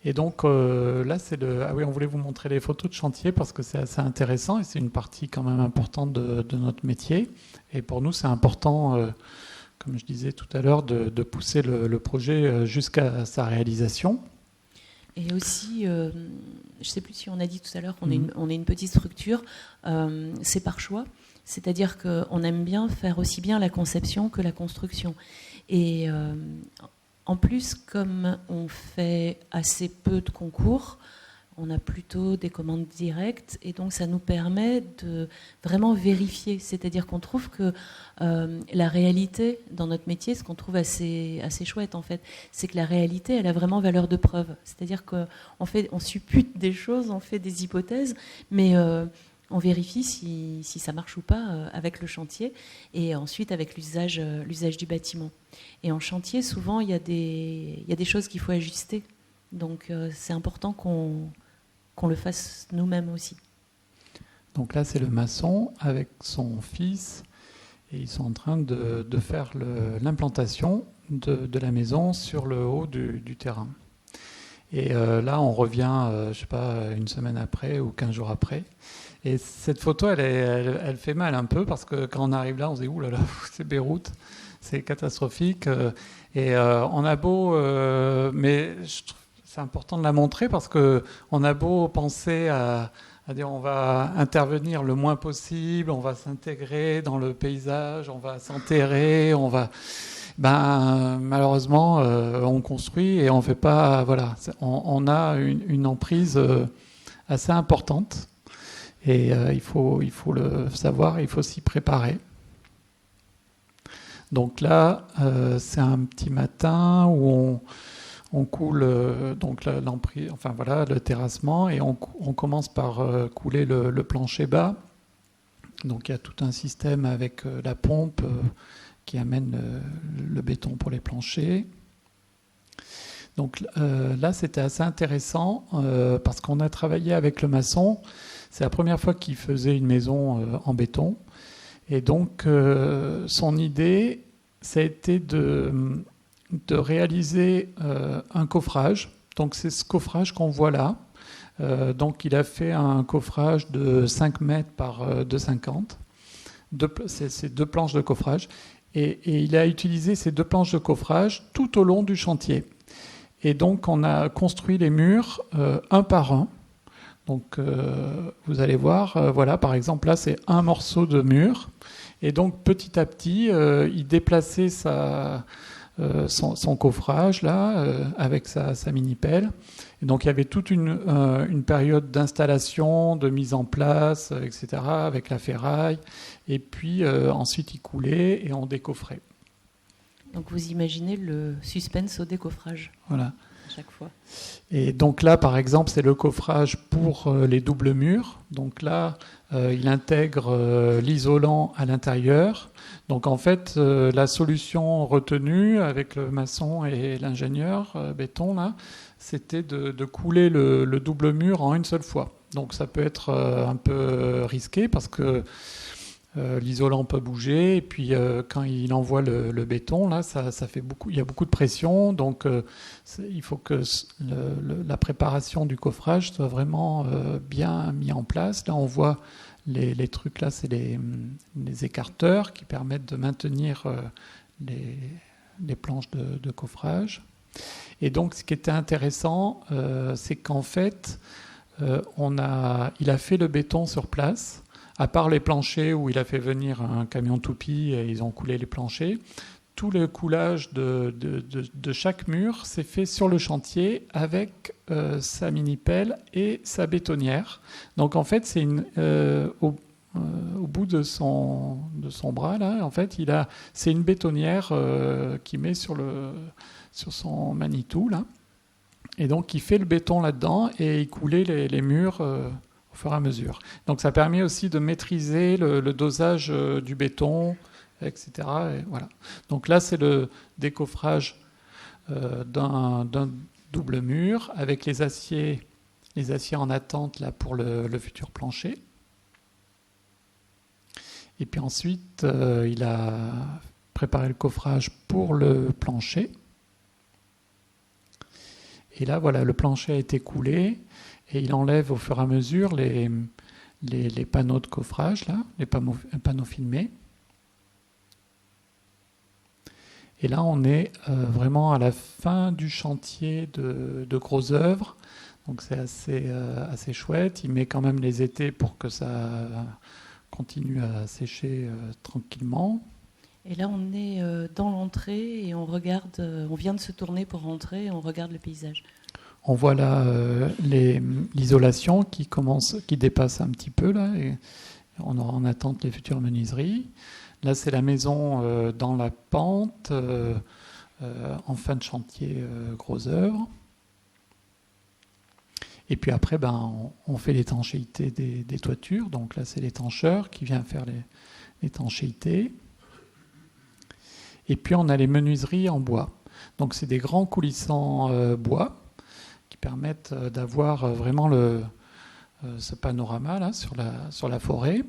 Et donc là c'est on voulait vous montrer les photos de chantier parce que c'est assez intéressant et c'est une partie quand même importante de notre métier. Et pour nous c'est important, comme je disais tout à l'heure, de pousser le projet jusqu'à sa réalisation. Et aussi, je ne sais plus si on a dit tout à l'heure qu'on est une petite structure, c'est par choix. C'est-à-dire qu'on aime bien faire aussi bien la conception que la construction. Et en plus, comme on fait assez peu de concours, on a plutôt des commandes directes et donc ça nous permet de vraiment vérifier. C'est-à-dire qu'on trouve que la réalité dans notre métier, ce qu'on trouve assez chouette en fait, c'est que la réalité, elle a vraiment valeur de preuve. C'est-à-dire qu'on suppute des choses, on fait des hypothèses, mais on vérifie si ça marche ou pas avec le chantier et ensuite avec l'usage du bâtiment. Et en chantier, souvent, il y a des choses qu'il faut ajuster. Donc c'est important qu'on le fasse nous-mêmes aussi. Donc là, c'est le maçon avec son fils et ils sont en train de faire l'implantation de la maison sur le haut du terrain. Et là, on revient, je ne sais pas, une semaine après ou 15 jours après. Et cette photo, elle fait mal un peu parce que quand on arrive là, on se dit « Ouh là là, c'est Beyrouth, c'est catastrophique ». Et on a beau... mais je trouve c'est important de la montrer parce qu'on a beau penser à dire on va intervenir le moins possible, on va s'intégrer dans le paysage, on va s'enterrer, malheureusement, on construit et on fait pas... Voilà, on a une emprise assez importante. Et il faut le savoir, il faut s'y préparer. Donc là, c'est un petit matin où on coule donc l'emprise, enfin voilà, le terrassement, et on commence par couler le plancher bas. Donc il y a tout un système avec la pompe qui amène le béton pour les planchers. Donc là, c'était assez intéressant parce qu'on a travaillé avec le maçon. C'est la première fois qu'il faisait une maison en béton. Et donc, son idée, ça a été de réaliser un coffrage. Donc, c'est ce coffrage qu'on voit là. Donc, il a fait un coffrage de 5 mètres par 2,50. C'est 2 planches de coffrage. Et il a utilisé ces 2 planches de coffrage tout au long du chantier. Et donc, on a construit les murs un par un. Donc, vous allez voir, voilà, par exemple, là, c'est un morceau de mur. Et donc, petit à petit, il déplaçait son coffrage, là, avec sa mini-pelle. Et donc, il y avait toute une période d'installation, de mise en place, etc., avec la ferraille. Et puis, ensuite, il coulait et on décoffrait. Donc, vous imaginez le suspense au décoffrage. Voilà. à chaque fois. Et donc là, par exemple, c'est le coffrage pour les doubles murs. Donc là, il intègre l'isolant à l'intérieur. Donc en fait, la solution retenue avec le maçon et l'ingénieur béton, là, c'était de couler le double mur en une seule fois. Donc ça peut être un peu risqué parce que l'isolant peut bouger et puis quand il envoie le béton, là, ça fait beaucoup, il y a beaucoup de pression, donc il faut que la préparation du coffrage soit vraiment bien mis en place. Là, on voit les trucs là, c'est les écarteurs qui permettent de maintenir les planches de coffrage. Et donc, ce qui était intéressant, c'est qu'en fait, il a fait le béton sur place. À part les planchers où il a fait venir un camion toupie et ils ont coulé les planchers, tout le coulage de chaque mur s'est fait sur le chantier avec sa mini-pelle et sa bétonnière. Donc en fait, c'est au bout de son bras là, en fait, c'est une bétonnière qu'il met sur son Manitou là, et donc il fait le béton là-dedans et il coulait les murs. Au fur et à mesure. Donc ça permet aussi de maîtriser le dosage du béton, etc. Et voilà. Donc là, c'est le décoffrage d'un double mur avec les aciers en attente là, pour le futur plancher. Et puis ensuite, il a préparé le coffrage pour le plancher. Et là, voilà, le plancher a été coulé. Et il enlève au fur et à mesure les panneaux de coffrage, là, les panneaux filmés. Et là, on est vraiment à la fin du chantier de gros œuvres. Donc c'est assez chouette. Il met quand même les étais pour que ça continue à sécher tranquillement. Et là, on est dans l'entrée et on vient de se tourner pour rentrer et on regarde le paysage. On voit là l'isolation qui dépasse un petit peu là, et on aura en attente les futures menuiseries. Là, c'est la maison dans la pente, en fin de chantier, gros œuvre. Et puis après, on fait l'étanchéité des toitures. Donc là, c'est l'étancheur qui vient faire l'étanchéité. Et puis on a les menuiseries en bois. Donc c'est des grands coulissants bois qui permettent d'avoir vraiment ce panorama là sur la forêt.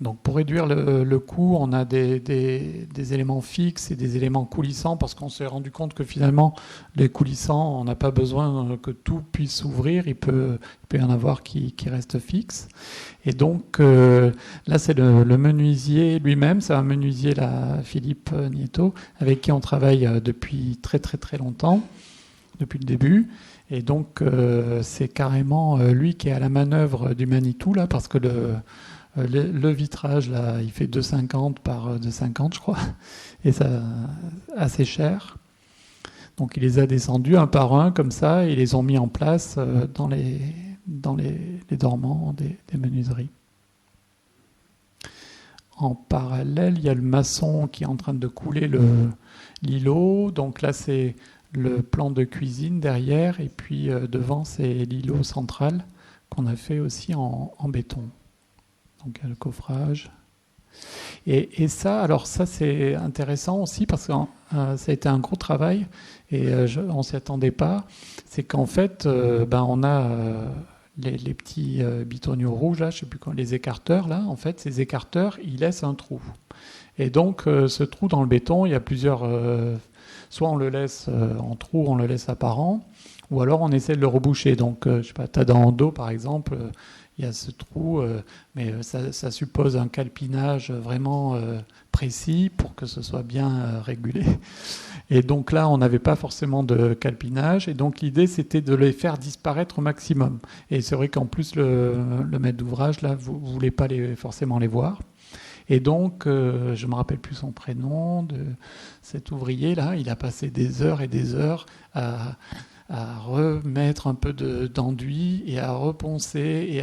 Donc pour réduire le coût, on a des éléments fixes et des éléments coulissants parce qu'on s'est rendu compte que finalement les coulissants, on n'a pas besoin que tout puisse s'ouvrir, il peut y en avoir qui restent fixes. Et donc là c'est le menuisier lui-même, c'est un menuisier là, Philippe Nieto, avec qui on travaille depuis très très très longtemps, depuis le début. Et donc c'est carrément lui qui est à la manœuvre du Manitou là, parce que le vitrage là, il fait 2,50 par 2,50 je crois, et ça assez cher. Donc il les a descendus un par un comme ça, et ils les ont mis en place dans les dormants des menuiseries. En parallèle, il y a le maçon qui est en train de couler l'îlot. Donc là, c'est le plan de cuisine derrière, et puis devant, c'est l'îlot central qu'on a fait aussi en béton. Donc il y a le coffrage. Et ça, alors ça c'est intéressant aussi parce que ça a été un gros travail et on ne s'y attendait pas. C'est qu'en fait, on a les petits bitonniaux rouges, là, je ne sais plus quand, les écarteurs, là, en fait, ces écarteurs, ils laissent un trou. Et donc ce trou dans le béton, il y a plusieurs... soit on le laisse en trou, on le laisse apparent, ou alors on essaie de le reboucher. Donc, je sais pas, tu as dans le dos, par exemple... il y a ce trou, mais ça suppose un calpinage vraiment précis pour que ce soit bien régulé. Et donc là, on n'avait pas forcément de calpinage, et donc l'idée, c'était de les faire disparaître au maximum. Et c'est vrai qu'en plus, le maître d'ouvrage, là, vous ne voulez pas forcément les voir. Et donc, je ne me rappelle plus son prénom, de cet ouvrier-là, il a passé des heures et des heures à remettre un peu d'enduit et à reponcer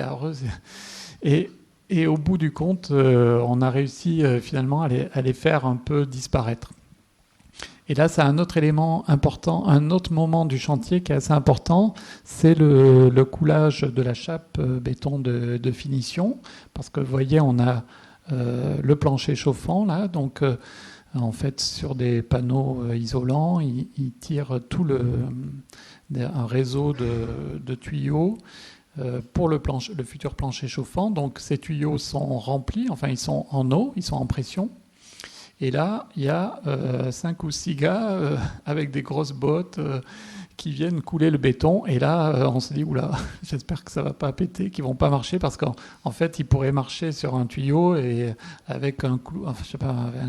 et au bout du compte, on a réussi finalement à les faire un peu disparaître. Et là, c'est un autre élément important, un autre moment du chantier qui est assez important, c'est le coulage de la chape béton de finition. Parce que vous voyez, on a le plancher chauffant là, donc en fait sur des panneaux isolants, il tire un réseau de tuyaux pour le futur plancher chauffant. Donc ces tuyaux sont remplis, enfin ils sont en eau, ils sont en pression. Et là, il y a 5 ou 6 gars avec des grosses bottes qui viennent couler le béton. Et là, on se dit, oula, j'espère que ça ne va pas péter, qu'ils ne vont pas marcher, parce qu'en fait, ils pourraient marcher sur un tuyau et avec un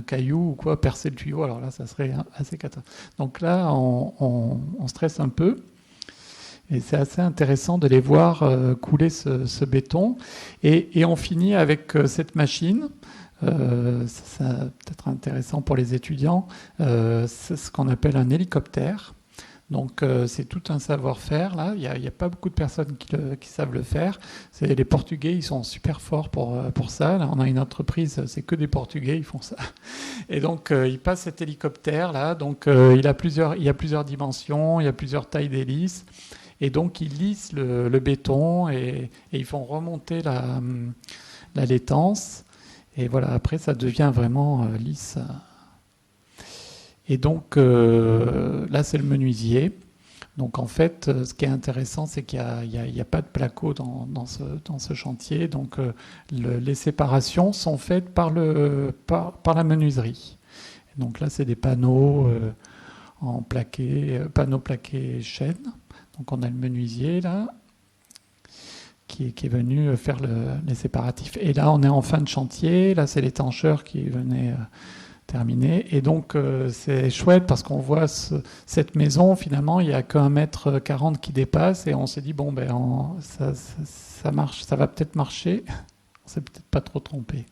caillou ou quoi, percer le tuyau. Alors là, ça serait assez catastrophique. Donc là, on stresse un peu. Et c'est assez intéressant de les voir couler ce béton. Et on finit avec cette machine. Ça peut-être intéressant pour les étudiants, c'est ce qu'on appelle un hélicoptère. Donc c'est tout un savoir-faire là. Il n'y a pas beaucoup de personnes qui savent le faire. Les Portugais, ils sont super forts pour ça. Là, on a une entreprise, c'est que des Portugais, ils font ça. Et donc ils passent cet hélicoptère là. Donc il y a plusieurs dimensions, il y a plusieurs tailles d'hélices. Et donc ils lissent le béton et ils font remonter la laitance. Et voilà, après, ça devient vraiment lisse. Et donc, là, c'est le menuisier. Donc, en fait, ce qui est intéressant, c'est qu'il n'y a pas de placo dans ce chantier. Donc, les séparations sont faites par la menuiserie. Et donc là, c'est des panneaux panneaux plaqués chêne. Donc, on a le menuisier, là, qui est venu faire les séparatifs. Et là, on est en fin de chantier. Là, c'est l'étancheur qui venait terminer. Et donc, c'est chouette parce qu'on voit cette maison, finalement, il n'y a qu'un mètre 40 qui dépasse. Et on s'est dit, bon, ça marche, ça va peut-être marcher. On s'est peut-être pas trop trompé.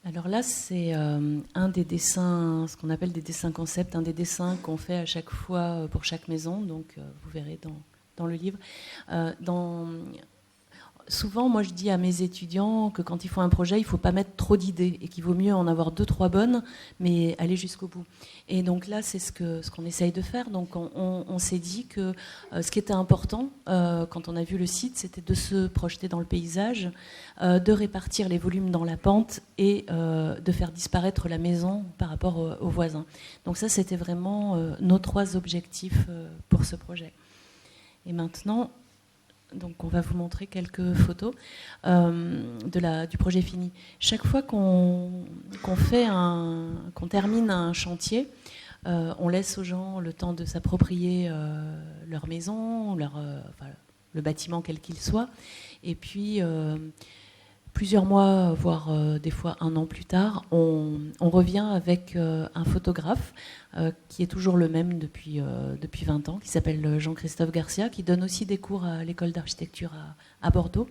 Alors là, c'est un des dessins, ce qu'on appelle des dessins concept, un des dessins qu'on fait à chaque fois pour chaque maison. Donc, vous verrez dans le livre. Souvent, moi, je dis à mes étudiants que quand ils font un projet, il ne faut pas mettre trop d'idées et qu'il vaut mieux en avoir 2-3 bonnes, mais aller jusqu'au bout. Et donc là, c'est ce qu'on essaye de faire. Donc, on s'est dit que ce qui était important quand on a vu le site, c'était de se projeter dans le paysage, de répartir les volumes dans la pente et de faire disparaître la maison par rapport aux voisins. Donc ça, c'était vraiment nos 3 objectifs pour ce projet. Et maintenant, donc on va vous montrer quelques photos du projet fini. Chaque fois qu'on termine un chantier, on laisse aux gens le temps de s'approprier leur maison, le bâtiment quel qu'il soit. Et puis, plusieurs mois, voire des fois 1 an plus tard, on revient avec un photographe qui est toujours le même depuis 20 ans, qui s'appelle Jean-Christophe Garcia, qui donne aussi des cours à l'école d'architecture à Bordeaux,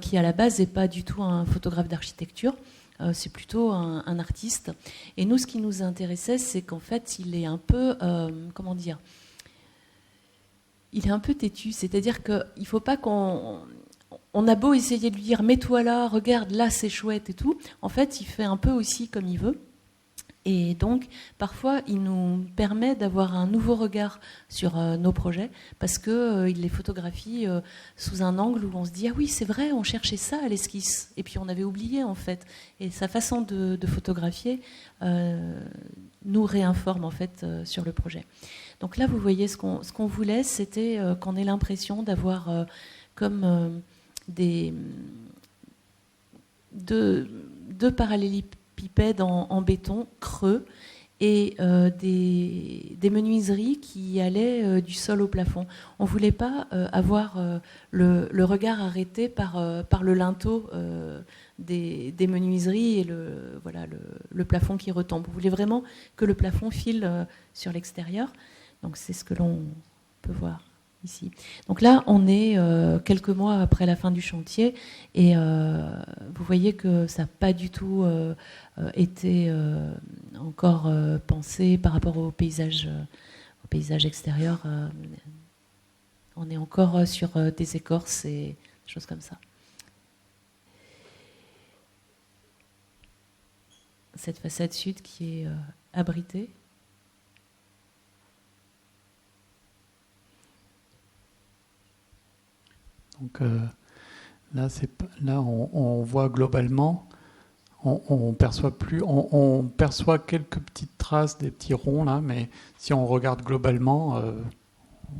qui à la base n'est pas du tout un photographe d'architecture, c'est plutôt un artiste. Et nous, ce qui nous intéressait, c'est qu'en fait, il est un peu, il est un peu têtu, c'est-à-dire qu'il ne faut pas on a beau essayer de lui dire « mets-toi là, regarde, là c'est chouette et tout », en fait il fait un peu aussi comme il veut. Et donc parfois il nous permet d'avoir un nouveau regard sur nos projets parce qu'il les photographie sous un angle où on se dit « ah oui c'est vrai, on cherchait ça à l'esquisse » et puis on avait oublié en fait. Et sa façon de photographier nous réinforme en fait sur le projet. Donc là vous voyez ce qu'on voulait, c'était qu'on ait l'impression d'avoir comme... deux parallélépipèdes en béton creux et des menuiseries qui allaient du sol au plafond. On ne voulait pas avoir le regard arrêté par le linteau des menuiseries et le plafond qui retombe. On voulait vraiment que le plafond file sur l'extérieur. Donc c'est ce que l'on peut voir ici. Donc là, on est quelques mois après la fin du chantier et vous voyez que ça n'a pas du tout été encore pensé par rapport au paysage extérieur. On est encore sur des écorces et des choses comme ça. Cette façade sud qui est abritée. Donc là, on voit globalement, on perçoit quelques petites traces, des petits ronds là, mais si on regarde globalement,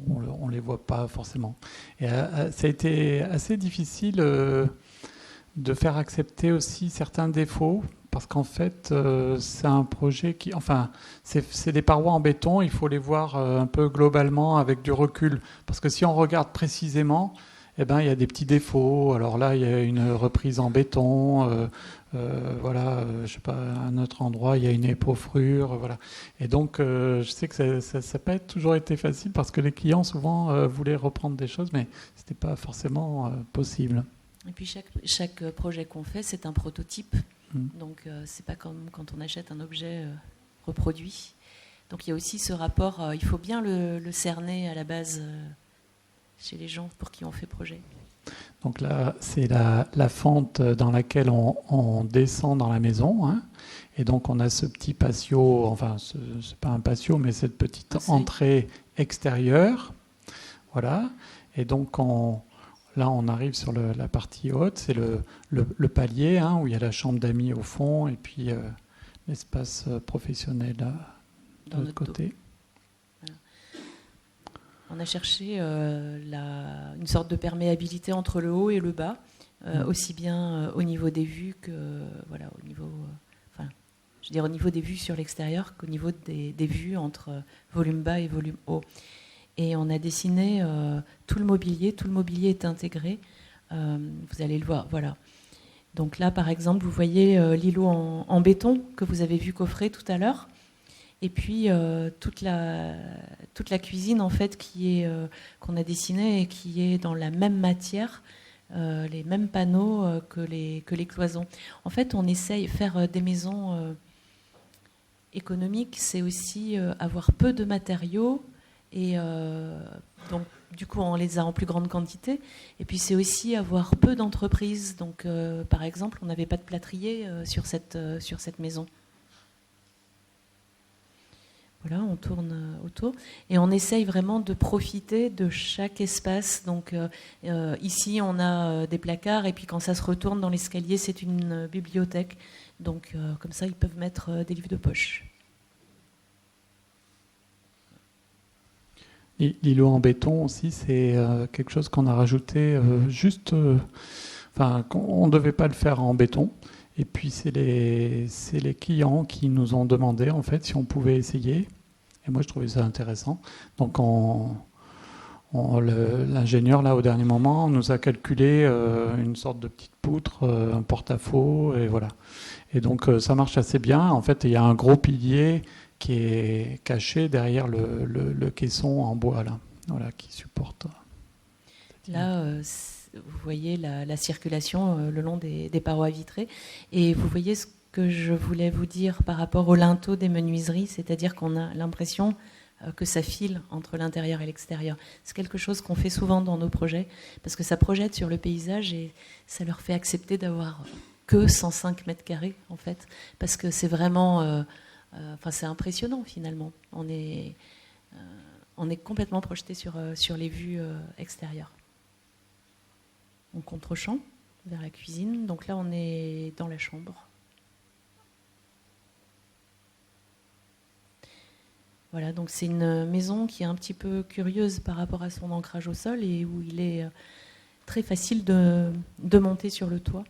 on les voit pas forcément. Et ça a été assez difficile de faire accepter aussi certains défauts, parce qu'en fait, c'est un projet qui... Enfin, c'est des parois en béton, il faut les voir un peu globalement avec du recul. Parce que si on regarde précisément, eh ben, il y a des petits défauts. Alors là, il y a une reprise en béton. Voilà, je sais pas, à un autre endroit, il y a une épaufrure. Voilà. Et donc, je sais que ça n'a pas toujours été facile, parce que les clients, souvent, voulaient reprendre des choses, mais ce n'était pas forcément possible. Et puis chaque projet qu'on fait, c'est un prototype. Donc c'est pas comme quand on achète un objet reproduit. Donc il y a aussi ce rapport, il faut bien le cerner à la base chez les gens pour qui on fait projet. Donc là, c'est la fente dans laquelle on descend dans la maison. Hein. Et donc on a ce petit patio, enfin c'est pas un patio, mais cette petite entrée extérieure. Voilà. Et donc là, on arrive sur la partie haute, c'est le palier, hein, où il y a la chambre d'amis au fond, et puis l'espace professionnel de l'autre côté. Voilà. On a cherché une sorte de perméabilité entre le haut et le bas, aussi bien au niveau des vues que au niveau, au niveau des vues sur l'extérieur qu'au niveau des vues entre volume bas et volume haut. Et on a dessiné tout le mobilier est intégré. Vous allez le voir, voilà. Donc là, par exemple, vous voyez l'îlot en béton que vous avez vu coffrer tout à l'heure. Et puis toute la cuisine en fait qu'on a dessinée et qui est dans la même matière, les mêmes panneaux que les cloisons. En fait, on essaye de faire des maisons économiques, c'est aussi avoir peu de matériaux. Et donc, du coup, on les a en plus grande quantité. Et puis, c'est aussi avoir peu d'entreprises. Donc, par exemple, on n'avait pas de plâtrier sur cette maison. Voilà, on tourne autour. Et on essaye vraiment de profiter de chaque espace. Donc, ici, on a des placards. Et puis, quand ça se retourne dans l'escalier, c'est une bibliothèque. Donc, comme ça, ils peuvent mettre des livres de poche. L'îlot en béton aussi, c'est quelque chose qu'on a rajouté on ne devait pas le faire en béton. Et puis c'est les clients qui nous ont demandé en fait si on pouvait essayer. Et moi je trouvais ça intéressant. Donc l'ingénieur là au dernier moment nous a calculé une sorte de petite poutre, un porte-à-faux et voilà. Et donc ça marche assez bien. En fait il y a un gros pilier qui est caché derrière le caisson en bois là, voilà, qui supporte. Là, vous voyez la circulation le long des parois vitrées, et vous voyez ce que je voulais vous dire par rapport au linteau des menuiseries, c'est-à-dire qu'on a l'impression que ça file entre l'intérieur et l'extérieur. C'est quelque chose qu'on fait souvent dans nos projets, parce que ça projette sur le paysage et ça leur fait accepter d'avoir que 105 mètres carrés en fait, parce que c'est vraiment... c'est impressionnant finalement. On est complètement projeté sur les vues extérieures. On contre-champ vers la cuisine. Donc là, on est dans la chambre. Voilà, donc c'est une maison qui est un petit peu curieuse par rapport à son ancrage au sol et où il est très facile de monter sur le toit.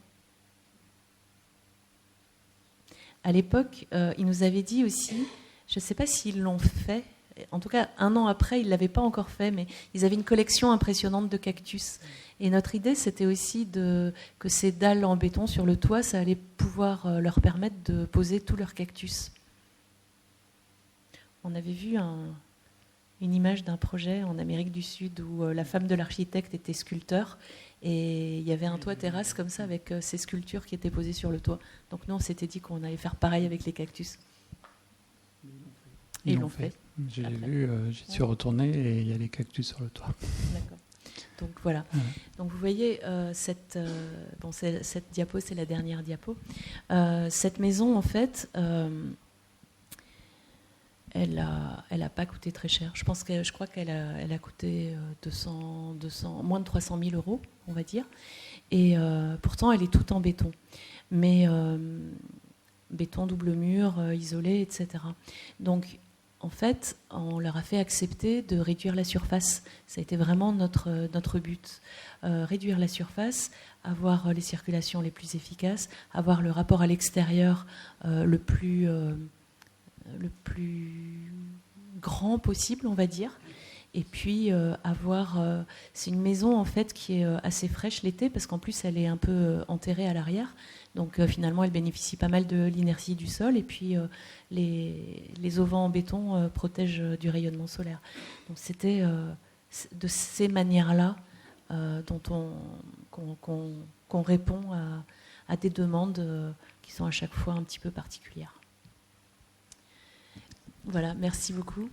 À l'époque, ils nous avaient dit aussi, je ne sais pas s'ils l'ont fait, en tout cas 1 an après, ils ne l'avaient pas encore fait, mais ils avaient une collection impressionnante de cactus. Et notre idée, c'était aussi que ces dalles en béton sur le toit, ça allait pouvoir leur permettre de poser tous leurs cactus. On avait vu une image d'un projet en Amérique du Sud où la femme de l'architecte était sculpteur. Et il y avait un toit terrasse comme ça avec ces sculptures qui étaient posées sur le toit. Donc nous, on s'était dit qu'on allait faire pareil avec les cactus. Et ils l'ont fait. J'ai vu, j'y suis retourné et il y a les cactus sur le toit. D'accord. Donc voilà. Ouais. Donc vous voyez, cette diapo, c'est la dernière diapo. Cette maison, en fait, elle a pas coûté très cher. Je crois qu'elle a coûté 200, moins de 300 000 euros, on va dire. Et pourtant, elle est toute en béton. Mais béton, double mur, isolé, etc. Donc, en fait, on leur a fait accepter de réduire la surface. Ça a été vraiment notre but. Réduire la surface, avoir les circulations les plus efficaces, avoir le rapport à l'extérieur le plus grand possible, on va dire. Et puis c'est une maison en fait qui est assez fraîche l'été parce qu'en plus elle est un peu enterrée à l'arrière. Donc finalement elle bénéficie pas mal de l'inertie du sol et puis les auvents en béton protègent du rayonnement solaire. Donc c'était de ces manières-là qu'on répond à des demandes qui sont à chaque fois un petit peu particulières. Voilà, merci beaucoup.